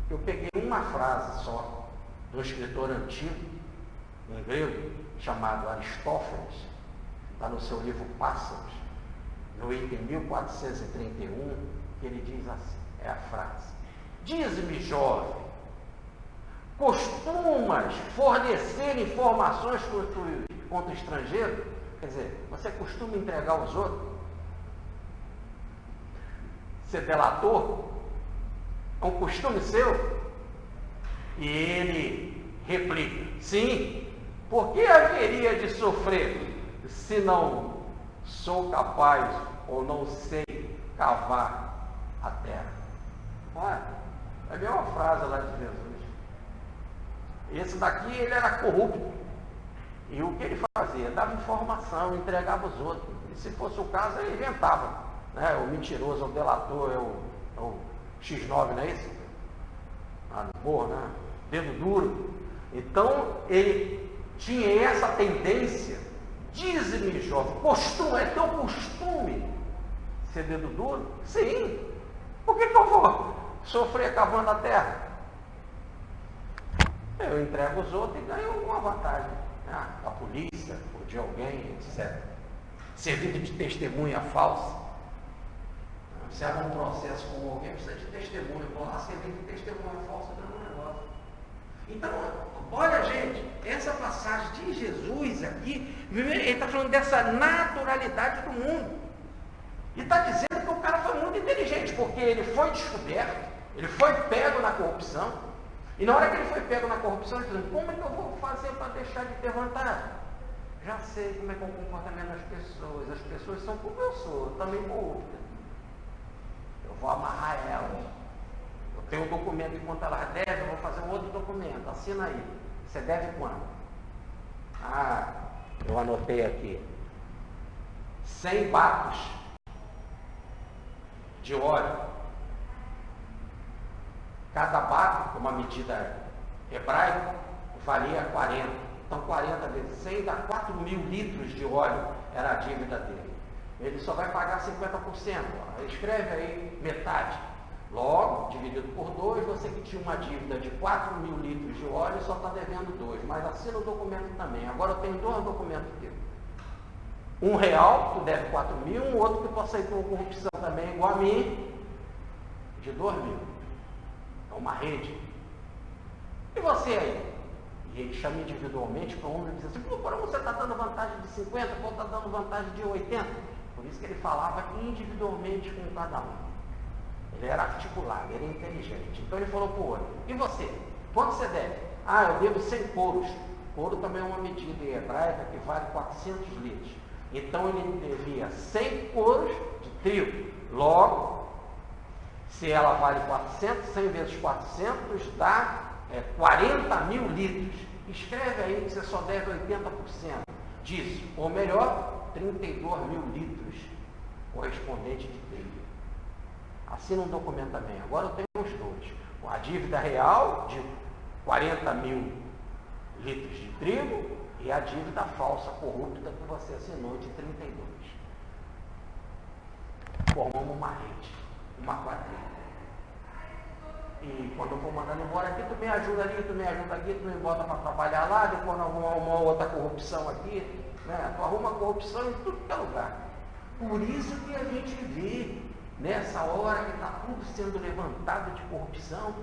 que eu peguei uma frase só de um escritor antigo, um grego, chamado Aristófanes, está no seu livro Pássaros, no item 1431, que ele diz assim, é a frase: diz-me, jovem, costumas fornecer informações contra o estrangeiro, quer dizer, você costuma entregar aos outros? Ser delator? É um costume seu? E ele replica, sim, por que haveria de sofrer se não sou capaz ou não sei cavar a terra? Olha, é a mesma frase lá de Jesus. Esse daqui, ele era corrupto. E o que ele fazia? Dava informação, entregava aos outros. E se fosse o caso, ele inventava. Né? O mentiroso, o delator, o X9, não é isso? Ah, no né? Dedo duro. Então, ele tinha essa tendência. Dize-me, jovem, costume, é teu costume ser dedo duro? Sim. Por que eu vou sofrer cavando a terra? Eu entrego os outros e ganho uma vantagem. Né? Da polícia, ou de alguém, etc. Servindo de testemunha falsa. Se há um processo com alguém, precisa de testemunha. Vou lá servir de testemunha falsa dando um negócio. Então, olha, gente, essa passagem de Jesus aqui, ele está falando dessa naturalidade do mundo. E está dizendo que o cara foi muito inteligente, porque ele foi descoberto, ele foi pego na corrupção. E na hora que ele foi pego na corrupção, ele falou, como é que eu vou fazer para deixar de ter vantagem? Já sei como é que é o comportamento das pessoas. As pessoas são como eu sou, eu também corrupta. Eu vou amarrar elas. Eu tenho um documento, enquanto elas devem, eu vou fazer um outro documento. Assina aí. Você deve quando? Ah, eu anotei aqui. 100 batos de óleo. Cada bato, uma medida hebraica, valia 40. Então 40 vezes 100 dá 4.000 litros de óleo, era a dívida dele. Ele só vai pagar 50%. Ó. Escreve aí metade. Logo, dividido por 2, você que tinha uma dívida de 4.000 litros de óleo só está devendo 2. Mas assina o documento também. Agora eu tenho 2 documentos aqui. Um real, tu deve 4.000, um outro que tu aceitou corrupção também, igual a mim, de 2.000. É uma rede. E você aí? E ele chama individualmente para o homem e diz assim, pô, agora você está dando vantagem de 50, ou está dando vantagem de 80. Por isso que ele falava individualmente com cada um. Ele era articulado, ele era inteligente. Então ele falou para o outro, e você? Quanto você deve? Ah, eu devo 100 coros. Couro também é uma medida hebraica que vale 400 litros. Então ele devia 100 coros de trigo. Logo, se ela vale 400, 100 vezes 400 dá 40.000 litros. Escreve aí que você só deve 80% disso. Ou melhor, 32.000 litros correspondente de trigo. Assina um documento também. Agora eu tenho os dois. A dívida real de 40.000 litros de trigo e a dívida falsa, corrupta, que você assinou de 32. Formamos uma rede, uma quadrilha. E quando eu for mandando embora aqui, tu me ajuda ali, tu me ajuda aqui, tu me bota para trabalhar lá, depois nós vamos arrumar outra corrupção aqui. Né? Tu arruma corrupção em tudo que é lugar. Por isso que a gente vê, nessa hora que está tudo sendo levantado de corrupção,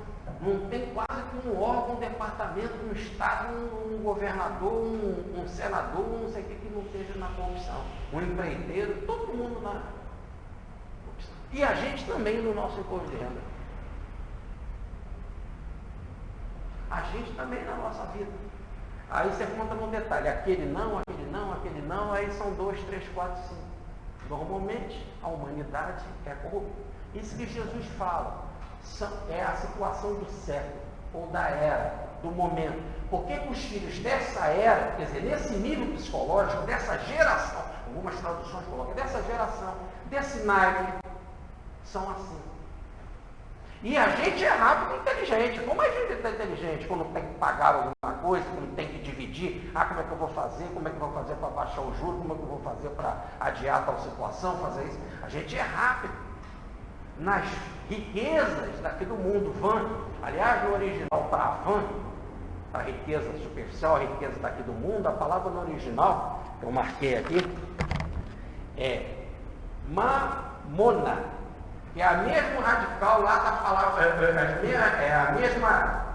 não tem quase que um órgão, um departamento, um estado, um governador, um senador, não sei o que não esteja na corrupção. Um empreiteiro, todo mundo na corrupção. E a gente também no nosso imposto de renda. A gente também na nossa vida. Aí você conta no detalhe, aquele não, aquele não, aquele não, aí são 2, 3, 4, 5. Normalmente, a humanidade é corrupta. Isso que Jesus fala é a situação do século, ou da era, do momento. Porque os filhos dessa era, quer dizer, nesse nível psicológico, dessa geração, algumas traduções colocam, dessa geração, desse naipe, são assim. E a gente é rápido e inteligente. Como a gente está inteligente quando tem que pagar alguma coisa, quando tem que dividir? Ah, como é que eu vou fazer? Como é que eu vou fazer para baixar o juro? Como é que eu vou fazer para adiar tal situação? Fazer isso? A gente é rápido. Nas riquezas daqui do mundo, van. Aliás, no original, para van, para a riqueza superficial, a riqueza daqui do mundo, a palavra no original, que eu marquei aqui, é mamona. Que é a mesma radical lá da palavra, é a mesma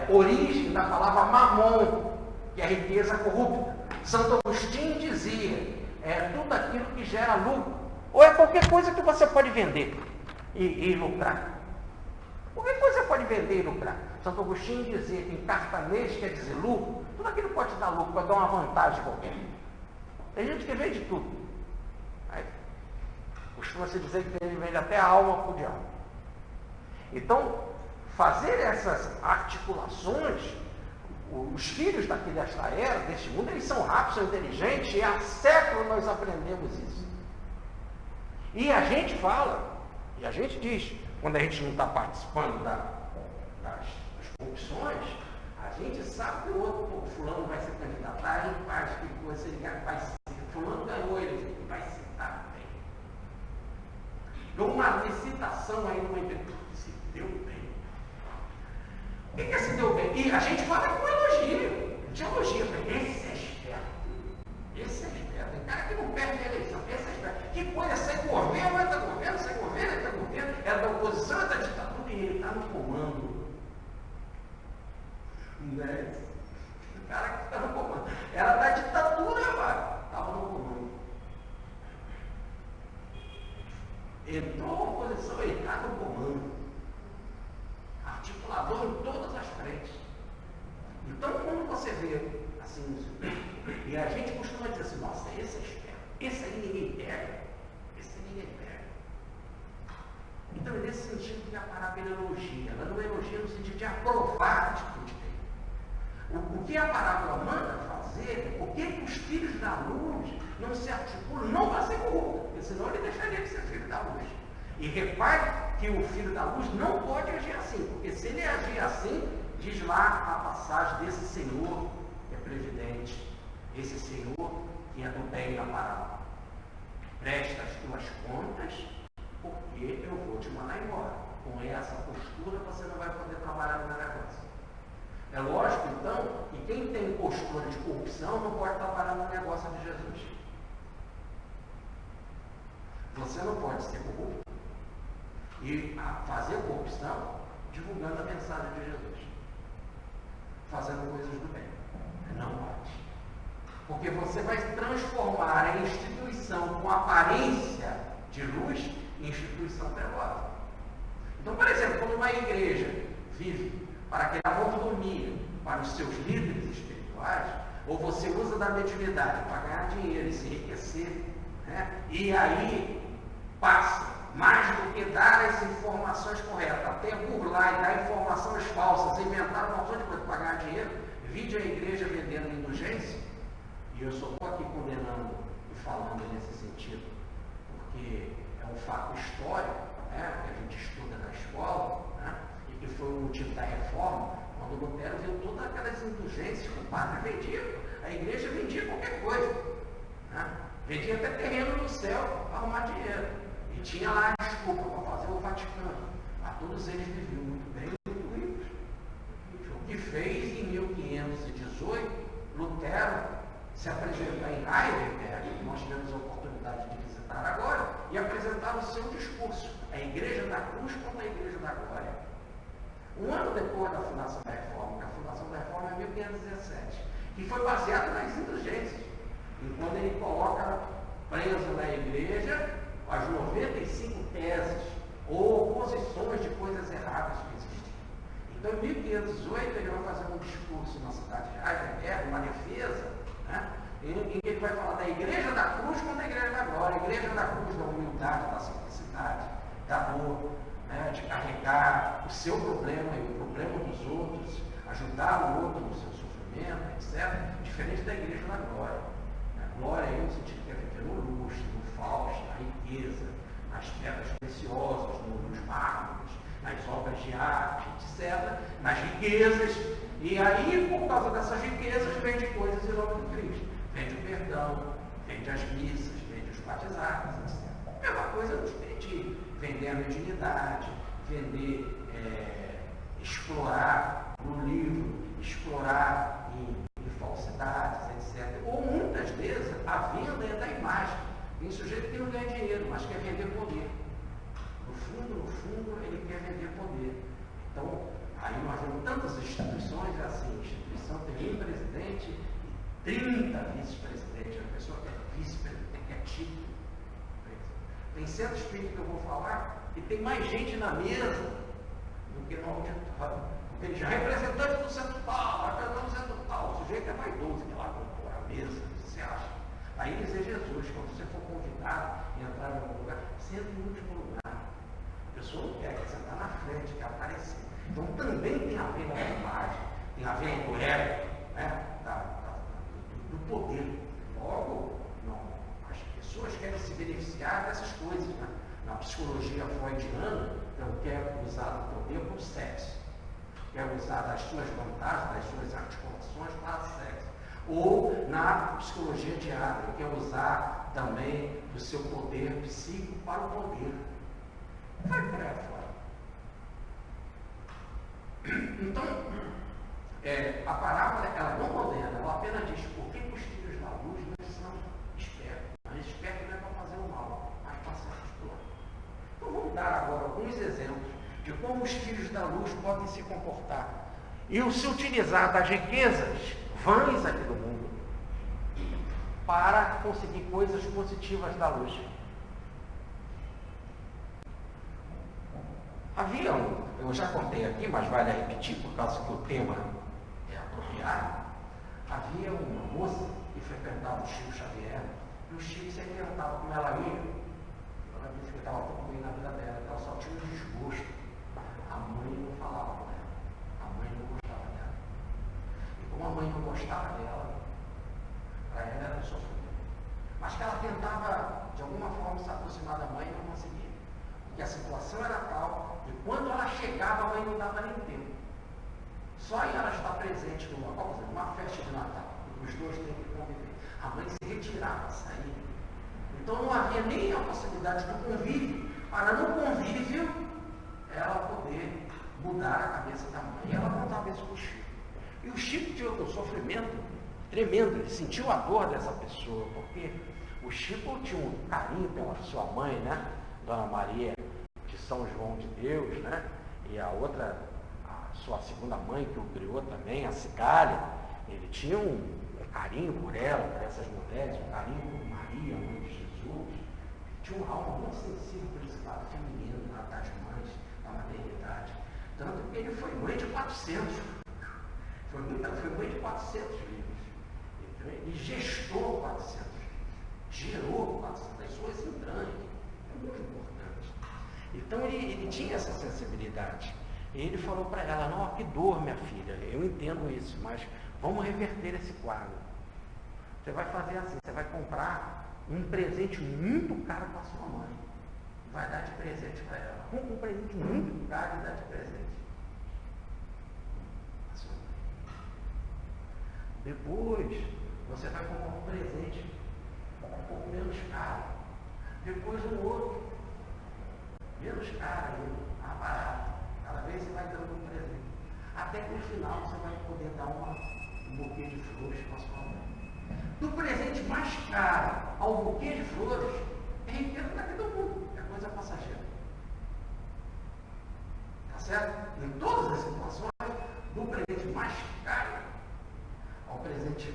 origem da palavra mamon, que é a riqueza corrupta. Santo Agostinho dizia, tudo aquilo que gera lucro, ou é qualquer coisa que você pode vender e lucrar. Qualquer coisa você pode vender e lucrar. Santo Agostinho dizia que em cartanês quer dizer lucro, tudo aquilo pode dar lucro, pode dar uma vantagem qualquer. Tem gente que vende tudo. Aí, costuma-se dizer que ele vende até a alma por diabo. Então, fazer essas articulações, os filhos daqui desta era, deste mundo, eles são rápidos, são inteligentes, e há séculos nós aprendemos isso. E a gente fala, e a gente diz, quando a gente não está participando das corrupções, a gente sabe que o outro, fulano vai se candidatar, ele faz que coisa, ele vai ser, fulano ganhou, ele vai se dar bem. Deu uma licitação aí numa empresa, se deu bem. O que se deu bem? E a gente fala com elogio. A gente elogia. Esse é esperto. Esse é esperto. Tem cara que não perde a eleição. Esse é esperto. Que coisa, sai governo, entra governo, sai governo, entra governo. É da oposição, é da ditadura e ele está no comando. Né? O cara que está no comando. Era da ditadura, mano. Estava no comando. Entrou a oposição, ele está no comando. Articulador em todas as frentes. Então, quando você vê assim, e a gente costuma dizer assim, nossa, esse é esperto, esse aí ninguém pega, esse aí ninguém pega. Então, é nesse sentido que a parábola elogia. Ela não elogia no sentido de aprovar a atitude dele. O que a parábola manda fazer, o que os filhos da luz não se articulam, não para ser corrupto, porque senão ele deixaria de ser filho da luz. E repare que o filho da luz não pode agir assim, porque se ele agir assim, diz lá a passagem desse Senhor que é previdente, esse Senhor que é do bem na parábola. Presta as tuas contas, porque eu vou te mandar embora. Com essa postura você não vai poder trabalhar no meu negócio. É lógico, então, que quem tem postura de corrupção não pode trabalhar no negócio de Jesus. Você não pode ser corrupto e fazer corrupção divulgando a mensagem de Jesus, fazendo coisas do bem. Não pode. Porque você vai transformar a instituição com aparência de luz em instituição trevosa. Então, por exemplo, quando uma igreja vive para criar mordomia para os seus líderes espirituais, ou você usa da mediunidade para ganhar dinheiro e se enriquecer, né? E aí passa mais do que dar as informações corretas, até burlar e dar informações falsas, inventar uma monte de coisa para ganhar dinheiro, vide a igreja vendendo indulgência, e eu só estou aqui condenando e falando nesse sentido, porque é um fato histórico, né, que a gente estuda na escola, né, e que foi o motivo da reforma, quando Lutero viu todas aquelas indulgências que o padre vendia, a igreja vendia qualquer coisa, né, vendia até terreno no céu para arrumar dinheiro. E tinha lá a desculpa para fazer o Vaticano. Mas todos eles viviam muito bem e muito ricos. O que fez em 1518, Lutero se apresentar em Heidelberg, que nós tivemos a oportunidade de visitar agora, e apresentar o seu discurso, a Igreja da Cruz contra a Igreja da Glória. Um ano depois da fundação da Reforma, que a fundação da Reforma é 1517, que foi baseada nas indulgências. E quando ele coloca preso na igreja as 95 teses ou oposições de coisas erradas que existem. Então, em 1518, ele vai fazer um discurso na cidade de Heidelberg, uma defesa, né, em que ele vai falar da Igreja da Cruz contra a Igreja da Glória, a Igreja da Cruz da humildade, da simplicidade, da dor, né, de carregar o seu problema e o problema dos outros, ajudar o outro no seu sofrimento, etc., diferente da Igreja da Glória. A glória aí no sentido que é viver no luxo, no fausto, na riqueza, nas pedras preciosas, nos mármores, nas obras de arte, etc., nas riquezas. E aí, por causa dessas riquezas, vende coisas em nome de Cristo. Vende o perdão, vende as missas, vende os batizados, etc. É uma coisa no espiritismo. Vender a mediunidade, vender, explorar no livro, explorar em falsidades, etc. Ou muitas vezes a venda é da imagem. Tem sujeito que não ganha dinheiro, mas quer vender poder. No fundo, ele quer vender poder. Então, aí nós vemos tantas instituições, assim, instituição tem um presidente, 30 vice-presidentes, a pessoa que é vice-presidente, que é título. Tem centro espírita que eu vou falar e tem mais gente na mesa do que no auditório. Porque ele já é representante do centro tal, representante do centro tal. O sujeito é vaidoso, que lá compor a mesa, você acha? Aí ele diz Jesus, quando você for convidado e entrar em algum lugar, senta em último lugar. A pessoa não quer sentar na frente, quer aparecer. Então também tem a ver na imagem, tem a ver no ego, né? Do poder. Logo, não, as pessoas querem se beneficiar dessas coisas. Né? Na psicologia freudiana, então quer usar o poder para o sexo, quer usar das suas vantagens, das suas articulações para o sexo. Ou na psicologia de Adler, quer usar também o seu poder psíquico para o poder. Vai por aí fora. Então, a parábola, ela não condena, ela apenas diz por que os filhos da luz não são espertos. Mas esperto não é para fazer o mal, mas para se articular. Então vamos dar agora alguns exemplos de como os filhos da luz podem se comportar e se utilizar das riquezas vãs aqui do mundo para conseguir coisas positivas da luz. Havia eu já contei aqui, mas vale repetir por causa que o tema é apropriado. Havia uma moça que frequentava o Chico Xavier e o Chico sempre perguntava como ela ia. Ela disse que estava pouco bem na vida dela, ela só tinha um desgosto. A mãe não falava com ela, a mãe não gostava dela. E como a mãe não gostava dela, para ela era um sofrimento. Mas que ela tentava, de alguma forma, se aproximar da mãe e não conseguia. Porque a situação era tal, e quando ela chegava, a mãe não dava nem tempo. Só em ela estar presente numa festa de Natal, os dois têm que conviver. A mãe se retirava, saía. Então não havia nem a possibilidade do convívio, para no convívio ela poder mudar a cabeça da mãe. E ela contava isso para o Chico. E o Chico tinha um sofrimento tremendo, ele sentiu a dor dessa pessoa, porque o Chico tinha um carinho pela sua mãe, né? Dona Maria de São João de Deus, né? E a outra, a sua segunda mãe que o criou também, a Cigália, ele tinha um carinho por ela, por essas mulheres, um carinho por Maria, mãe de Jesus. Tinha uma alma muito sensível por esse lado feminino, das mães, da maternidade. Tanto que ele foi mãe de 400. Foi mãe de 400 livros. Então, ele gestou 400 livros. Gerou 400, as suas entranhas. É muito importante. Então ele tinha essa sensibilidade. E ele falou para ela, não, que dor, minha filha, eu entendo isso, mas vamos reverter esse quadro. Você vai fazer assim, você vai comprar um presente muito caro para sua mãe. Vai dar de presente para ela. Compra um presente muito caro e dá de presente. Depois, você vai comprar um presente um pouco menos caro. Depois um outro, menos caro ainda, mais barato. Cada vez você vai dando um presente. Até que no final você vai poder dar um buquê de flores para sua mãe. Do presente mais caro ao buquê de flores, é riqueza daqui do mundo, é coisa passageira. Tá certo? Em todas as situações, do presente mais caro ao presente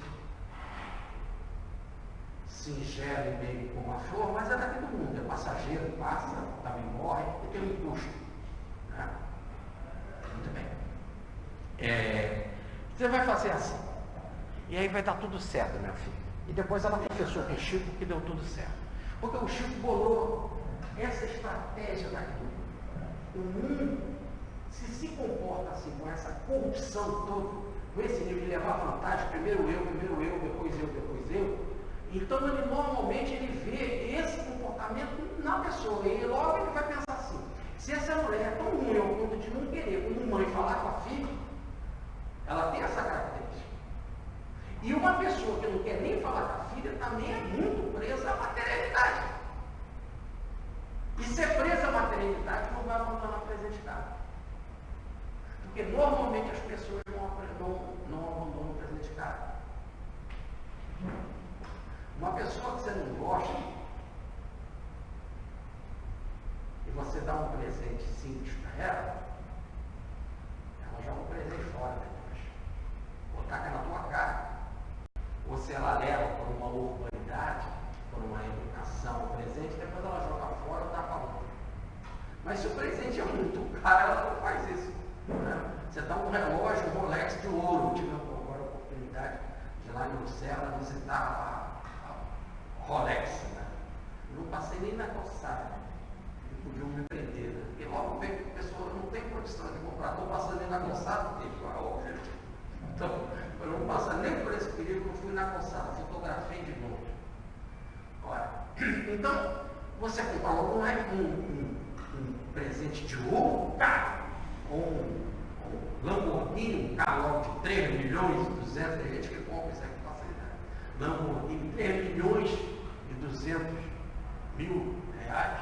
singelo e meio como a flor, mas é daqui do mundo, é passageiro, passa, também morre e tem um custo. Né? Muito bem. Você vai fazer assim. E aí vai dar tudo certo, minha filha. E depois ela confessou com o Chico que deu tudo certo. Porque o Chico bolou essa estratégia daqui do mundo. O mundo, se comporta assim, com essa corrupção toda, com esse nível de levar vantagem, primeiro eu, depois eu, então ele normalmente vê esse comportamento na pessoa. E logo ele vai pensar assim, se essa mulher é tão ruim ao ponto de não querer, como mãe, falar com a filha, ela tem essa característica. E uma pessoa que não quer nem falar com a filha também é muito presa à materialidade. E ser presa à materialidade não vai abandonar a presentidade. Porque normalmente as pessoas não abandonam o presentidade. Uma pessoa que você não gosta e você dá um presente simples para ela joga um presente fora depois. Ou taca na tua cara. Ou você ação o presente, depois ela joga fora ou dá para outra. Mas se o presente é muito caro, ela não faz isso. Né? Você dá um relógio, um Rolex de ouro. Eu tive agora a oportunidade de ir lá em Lucela visitar a Rolex. Né? Eu não passei nem na calçada. Podiam me prender. Né? E logo vem que a pessoa não tem condição de comprar. Estou passando nem na calçada, então, eu não passo nem por esse perigo, eu fui na calçada, fotografei de novo. Olha, então, você comprar logo não é um presente de ouro caro, um Lamborghini, um carro logo de 3 milhões e 200, tem gente que compra isso aqui, passa ideia. Lamborghini, 3 milhões e 200 mil reais,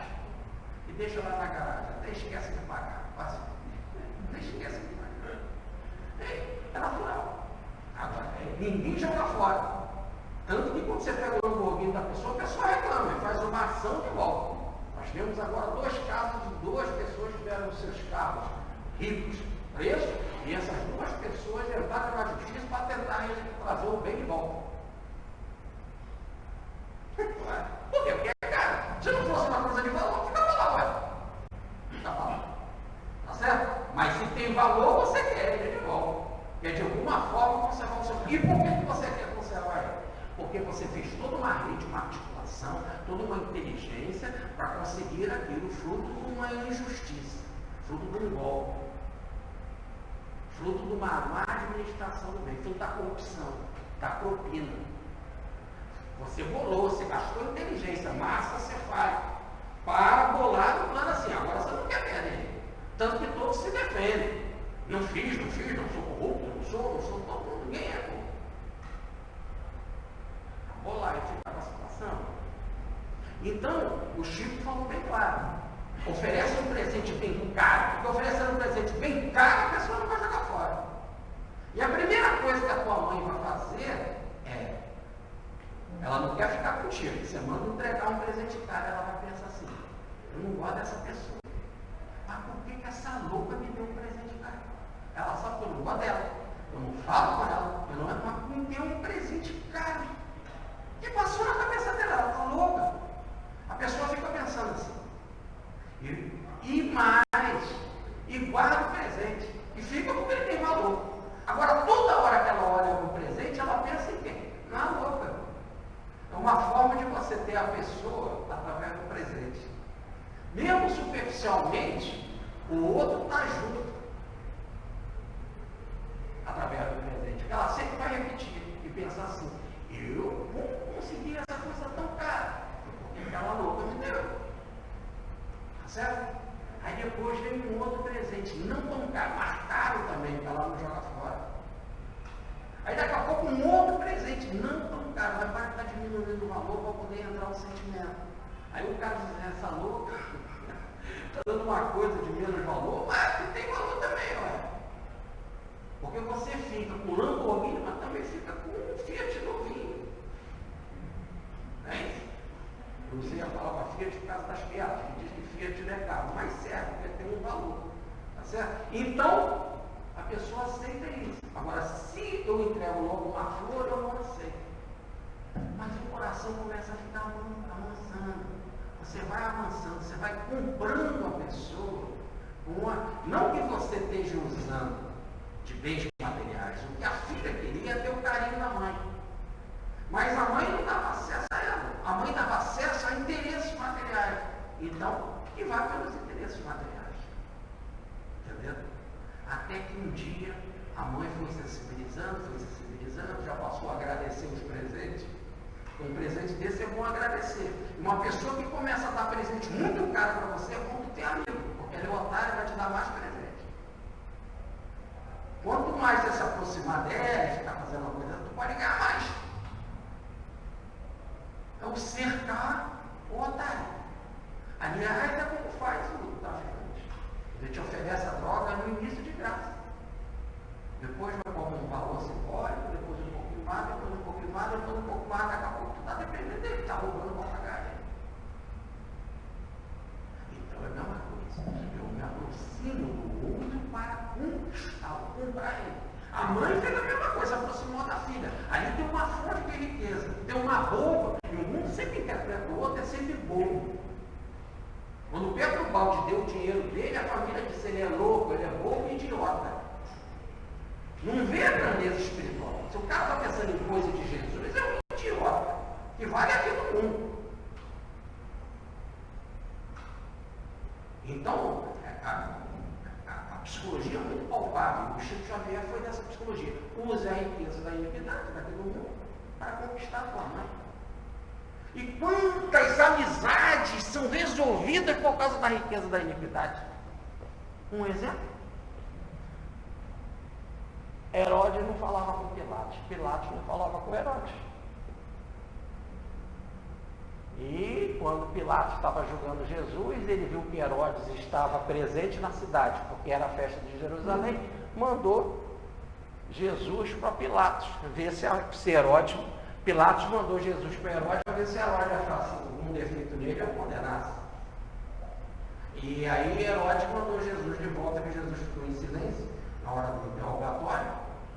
e deixa lá na garagem, até esquece de pagar, quase, até esquece de pagar. É natural. Agora, ninguém joga fora. Tanto que quando você pega o Lamborghini da pessoa, a pessoa reclama e faz uma ação de volta. Nós temos agora 2 casos de 2 pessoas que tiveram seus carros ricos presos, e essas 2 pessoas entraram na justiça para tentar trazer o bem de volta. Por quê? Porque é caro. Se não fosse uma coisa de valor, ficava lá, ué. Ficava lá. Tá certo? Mas se tem valor, você quer ele de volta. Porque de alguma forma conservar o seu. E por que você quer conservar ele? Porque você fez toda uma rede, uma articulação, toda uma inteligência para conseguir aquilo, fruto de uma injustiça, fruto de um golpe, fruto de uma má administração do bem, fruto da corrupção, da propina. Você bolou, você gastou inteligência, massa você faz, para bolar um plano assim. Agora você não quer perder ele. Tanto que todos se defendem. Não fiz, não sou corrupto, não sou todo mundo, ninguém é corrupto. Bolar e ficar com a situação. Então, o Chico falou bem claro. Oferece um presente bem caro, porque oferecendo um presente bem caro, a pessoa não vai jogar fora. E a primeira coisa que a tua mãe vai fazer é, ela não quer ficar contigo. Você manda entregar um presente caro, ela vai pensar assim, eu não gosto dessa pessoa. Mas por que essa louca me deu um presente caro? Ela sabe que eu não gosto dela. Eu não falo com ela. Eu não é, mas me deu um presente caro. E passou na cabeça dela, ela está louca. A pessoa fica pensando assim. E mais, e guarda o presente. E fica porque ele tem valor. Agora, toda hora que ela olha o presente, ela pensa em quem? Na louca. É uma forma de você ter a pessoa através do presente. Mesmo superficialmente, o outro está junto. Através do presente. Ela sempre vai repetir e pensar assim, eu vou conseguir essa coisa tão cara, porque aquela louca me deu. Tá certo? Aí depois vem um outro presente, não tão caro, mas caro também, para ela não jogar fora. Aí daqui a pouco um outro presente, não tão caro, mas para estar diminuindo o valor para poder entrar o sentimento. Aí o cara diz, essa louca está dando uma coisa de menos valor, mas que tem valor também, olha. Porque você fica com Lamborghini, mas também fica com um Fiat novinho. É isso? Eu usei a palavra Fiat por causa das piadas, que diz que Fiat não é caro, mas serve, porque tem um valor. Tá certo? Então, a pessoa aceita isso. Agora, se eu entrego logo uma flor, eu não aceito. Mas o coração começa a ficar amansando. Você vai amansando, você vai comprando a pessoa. Não que você esteja usando de bens materiais. O que a filha queria é ter o carinho da mãe. Mas a mãe não dava acesso a ela. A mãe dava acesso a interesses materiais. Então, que vai pelos interesses materiais. Entendeu? Até que um dia a mãe foi sensibilizando, já passou a agradecer os presentes. Um presente desse é bom agradecer. Uma pessoa que começa a dar presente muito caro para você é bom ter amigo, porque ele é otário e vai te dar mais presente. Quanto mais você se aproximar dela e ficar fazendo uma coisa, tu pode ganhar mais. É o cercar o otário. Aliás, é como faz o traficante. Ele te oferece a droga no início de graça. Depois vai cobrar um valor simbólico, depois um pouquinho mais, depois um pouquinho mais, depois um pouco mais, daqui a pouco tu está dependendo dele, está roubando para pagar ele. Então é a mesma coisa. Eu me aproximo do outro para conquistá-lo, comprar ele. A mãe fez a mesma coisa, aproximou da filha. Ali tem uma fonte de riqueza, tem uma roupa, e o mundo sempre interpreta o outro, é sempre bom. Quando Pedro Balde deu o dinheiro dele, a família disse, ele é louco, ele é bobo e idiota. Não vê a grandeza espiritual. Se o cara está pensando em coisa de Jesus, é um idiota, que vale a vida do mundo. Então, a psicologia é muito palpável. O Chico Xavier foi dessa psicologia. Use a riqueza da iniquidade daquele mundo para conquistar a tua mãe. E quantas amizades são resolvidas por causa da riqueza da iniquidade? Um exemplo? Herodes não falava com Pilatos, Pilatos não falava com Herodes. E quando Pilatos estava julgando Jesus, ele viu que Herodes estava presente na cidade, porque era a festa de Jerusalém, mandou Jesus para Pilatos, ver se Herodes, Pilatos mandou Jesus para Herodes, para ver se Herodes achasse algum defeito nele ou condenasse. E aí Herodes mandou Jesus de volta, que Jesus ficou em silêncio, na hora do interrogatório,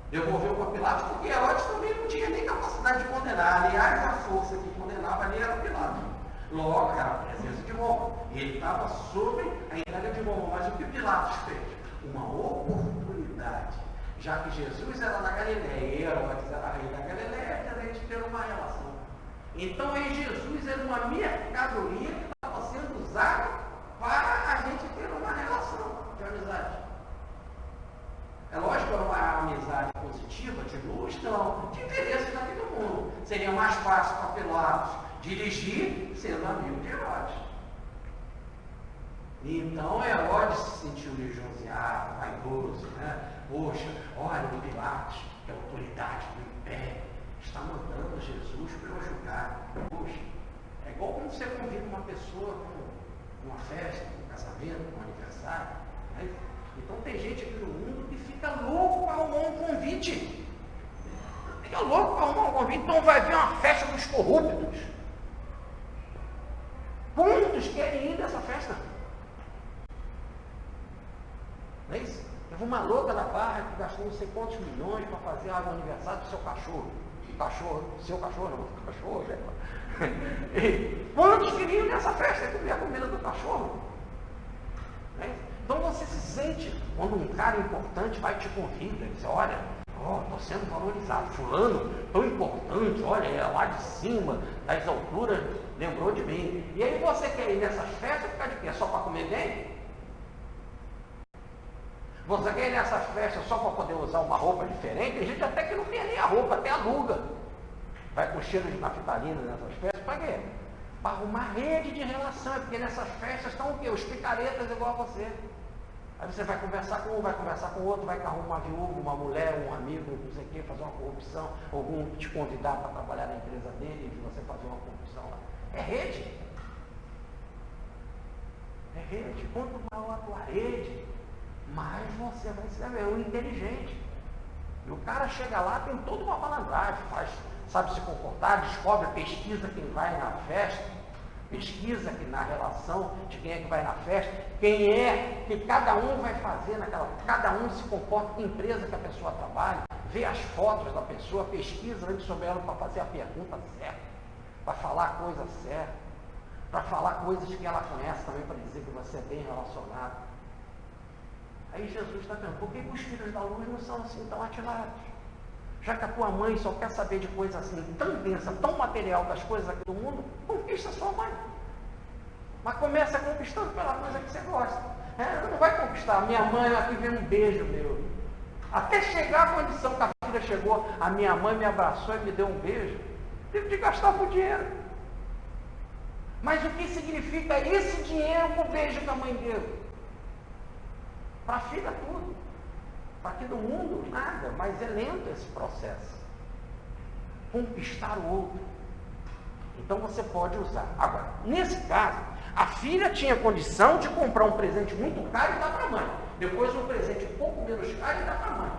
devolveu para Pilatos, porque Herodes também não tinha nem capacidade de condenar. Aliás, a força que condenava ali era Pilatos. Logo, era a presença de Roma. E ele estava sobre a entrega de Roma. Mas o que Pilatos fez? Uma oportunidade. Já que Jesus era da Galileia e Herodes era rei da Galileia, a gente ter uma relação. Então aí Jesus era uma mercadoria que estava sendo usada para a gente ter uma relação de amizade. É lógico que era uma amizade positiva, de luz, não, de interesse da vida do mundo. Seria mais fácil para Pilatos dirigir sendo amigo de Herodes. E então Herodes se sentiu lisonjeado, vaidoso, né? Poxa, olha o Pilatos, que é a autoridade do império, está mandando Jesus para eu julgar. Poxa, é igual quando você convida uma pessoa para uma festa, um casamento, um aniversário, né? Então tem gente aqui no mundo que fica louco para arrumar um convite. Fica louco para arrumar um convite, então vai ver uma festa dos corruptos. Quantos querem ir nessa festa? Não é isso? Teve uma louca da Barra que gastou não sei quantos milhões para fazer o aniversário do seu cachorro. Seu cachorro, não, cachorro, e quantos queriam ir nessa festa comer a comida do cachorro? Não é isso? Então você se sente, quando um cara importante vai e te convida, diz, olha, estou sendo valorizado, fulano, tão importante, olha, é lá de cima, das alturas, lembrou de mim. E aí você quer ir nessas festas, ficar de quê? Só para comer bem? Você quer ir nessas festas só para poder usar uma roupa diferente? Tem gente até que não tem nem a roupa, até aluga. Vai com cheiro de naftalina nessas festas, para quê? Para arrumar rede de relação, porque nessas festas estão o quê? Os picaretas igual a você. Aí você vai conversar com um, vai conversar com o outro, vai arrumar uma viúva, uma mulher, um amigo, não sei o quê, fazer uma corrupção, algum te convidar para trabalhar na empresa dele e você fazer uma corrupção lá. É rede. É rede. Quanto maior a tua rede, mais você vai ser um inteligente. E o cara chega lá, tem toda uma malandragem, sabe se comportar, descobre, pesquisa quem vai na festa, pesquisa que na relação de quem é que vai na festa, quem é que cada um vai fazer cada um se comporta, que empresa que a pessoa trabalha, vê as fotos da pessoa, pesquisa antes sobre ela para fazer a pergunta certa, para falar a coisa certa, para falar coisas que ela conhece também, para dizer que você é bem relacionado. Aí Jesus está perguntando, por que os filhos da luz não são assim tão ativados? Já que a tua mãe só quer saber de coisa assim, tão densa, tão material das coisas aqui do mundo, conquista a sua mãe. Mas começa conquistando pela coisa que você gosta. Não vai conquistar. Minha mãe aqui vem um beijo meu. Até chegar a condição que a filha chegou, a minha mãe me abraçou e me deu um beijo. Teve de gastar por dinheiro. Mas o que significa esse dinheiro com o beijo que a mãe deu? Para a filha tudo. Para aqui no mundo, nada, mas é lento esse processo. Conquistar o outro. Então você pode usar. Agora, nesse caso, a filha tinha condição de comprar um presente muito caro e dar para a mãe. Depois um presente um pouco menos caro e dar para a mãe.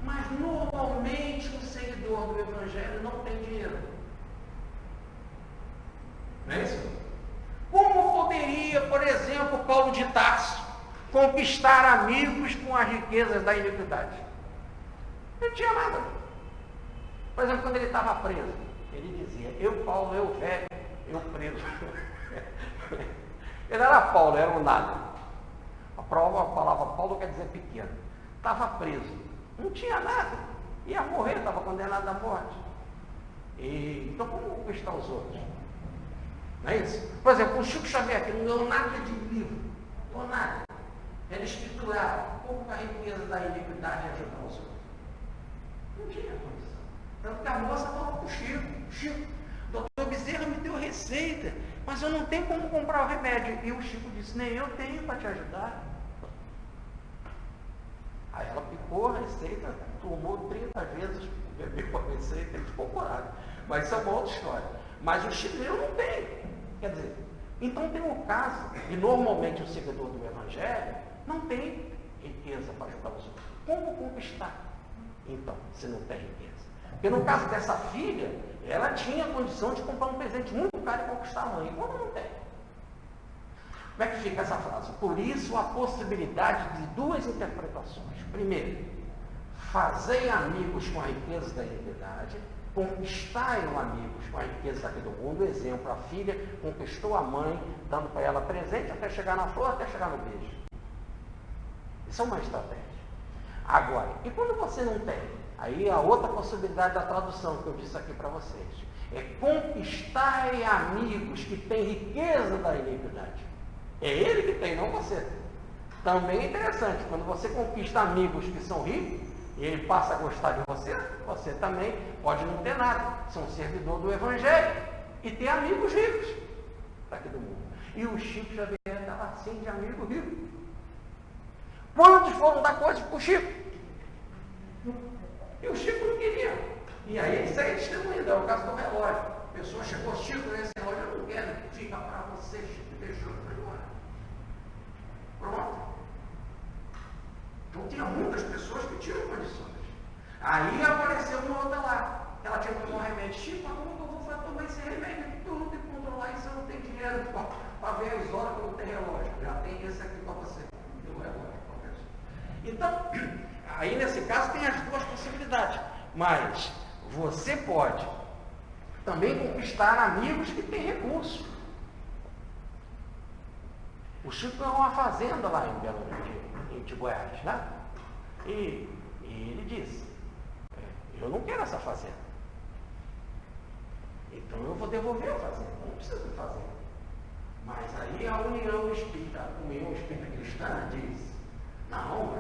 Mas normalmente um seguidor do Evangelho não tem dinheiro. Não é isso? Como poderia, por exemplo, Paulo de Tarso conquistar amigos com as riquezas da iniquidade? Não tinha nada. Por exemplo, quando ele estava preso, ele dizia, eu, Paulo, eu velho, eu preso. Ele era Paulo, era um nada. A palavra Paulo quer dizer pequeno. Estava preso, não tinha nada, ia morrer, estava condenado à morte. Então como conquistar os outros? Não é isso? Por exemplo, o Chico Xavier, que não ganhou nada de livro, ou nada. Era escriturado, pouco a riqueza da iniquidade e ajudar os outros. Não tinha condição. Tanto que a moça falou para o Chico: Chico, doutor Bezerra me deu receita, mas eu não tenho como comprar o remédio. E o Chico disse: nem eu tenho para te ajudar. Aí ela picou a receita, tomou 30 vezes, bebeu a receita e ficou curado. Mas isso é uma outra história. Mas o Chico, eu não tenho. Quer dizer, então tem um caso, e normalmente o seguidor do Evangelho não tem riqueza para ajudar os outros. Como conquistar, então, se não tem riqueza? Porque no caso dessa filha, ela tinha condição de comprar um presente muito caro e conquistar a mãe. Como não tem? Como é que fica essa frase? Por isso, a possibilidade de duas interpretações. Primeiro, fazei amigos com a riqueza da iniquidade, conquistai amigos com a riqueza aqui do mundo. Exemplo, a filha conquistou a mãe, dando para ela presente até chegar na flor, até chegar no beijo. Isso é uma estratégia. Agora, e quando você não tem? Aí a outra possibilidade da tradução que eu disse aqui para vocês é: conquistai amigos que têm riqueza da iniquidade. É ele que tem, não você. Também é interessante, quando você conquista amigos que são ricos e ele passa a gostar de você, você também pode não ter nada, ser um servidor do Evangelho e ter amigos ricos daqui do mundo. E o Chico Xavier estava assim de amigo rico. Quantos foram dar coisas para o Chico? E o Chico não queria. E aí isso aí é testemunho, é o caso do relógio. A pessoa chegou: Chico, esse relógio eu não quero, fica para você, Chico, deixou, foi embora. Pronto. Então tinha muitas pessoas que tinham condições. Aí apareceu uma outra lá, que ela tinha que tomar um remédio. Chico, mas como que eu vou tomar esse remédio? Eu não tenho que controlar isso, eu não tenho dinheiro para ver as horas que eu não tenho relógio. Já tem esse aqui para você, o relógio. Então, aí nesse caso tem as duas possibilidades. Mas você pode também conquistar amigos que têm recursos. O Chico ganhou uma fazenda lá em Belo Horizonte, em Goiás, né? E ele disse: eu não quero essa fazenda. Então eu vou devolver a fazenda, eu não preciso de fazenda. Mas aí a União Espírita Cristã diz: não,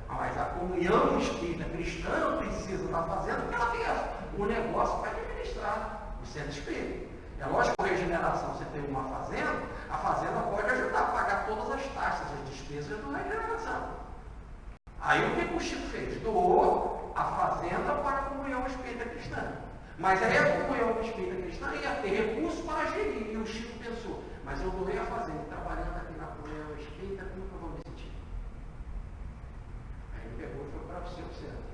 mas a comunhão espírita cristã não precisa da fazenda, porque ela tem um negócio para administrar o centro espírita. É lógico que a regeneração, você tem uma fazenda, a fazenda pode ajudar a pagar todas as taxas, as despesas da regeneração. Aí o que o Chico fez? Doou a fazenda para a comunhão espírita cristã. Mas aí a comunhão espírita cristã ia ter recursos para gerir. E o Chico pensou: mas eu doei a fazenda, trabalhando aqui na comunhão espírita, como que eu vou me sentir? Aí ele pegou e foi para o seu centro.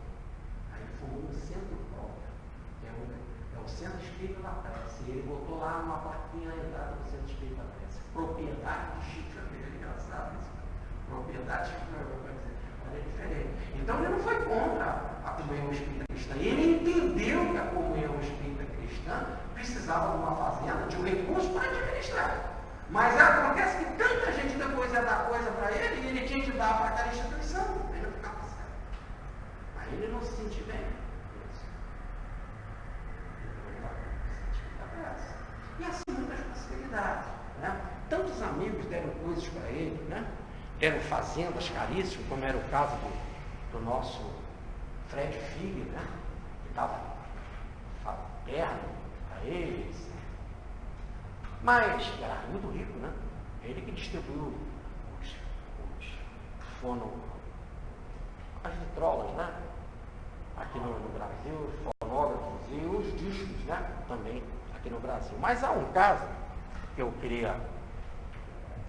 Aí ele formou um centro próprio, que é o Centro Espírita da Prece. E ele botou lá uma plaquinha na entrada do Centro Espírita da Prece: propriedade de Chico Xavier. É engraçado isso. Propriedade de Chico Xavier, vai dizer, olha, é diferente. Então ele não foi contra a comunhão espírita cristã. Ele entendeu que a comunhão espírita cristã precisava de uma fazenda, de um recurso para administrar. Mas acontece que tanta gente depois ia dar coisa para ele, e ele tinha que dar para aquela instituição. Ele não ficava certo. Aí ele não se sentia bem. E assim muitas possibilidades, né? Tantos amigos deram coisas para ele, né? Deram fazendas caríssimas, como era o caso do nosso Fred Filho, né? Que estava perto para eles. Mas era muito rico, né? Ele que distribuiu as vitrolas, né? Aqui no Brasil, os fonógrafos e os discos, né? Também aqui no Brasil. Mas há um caso que eu queria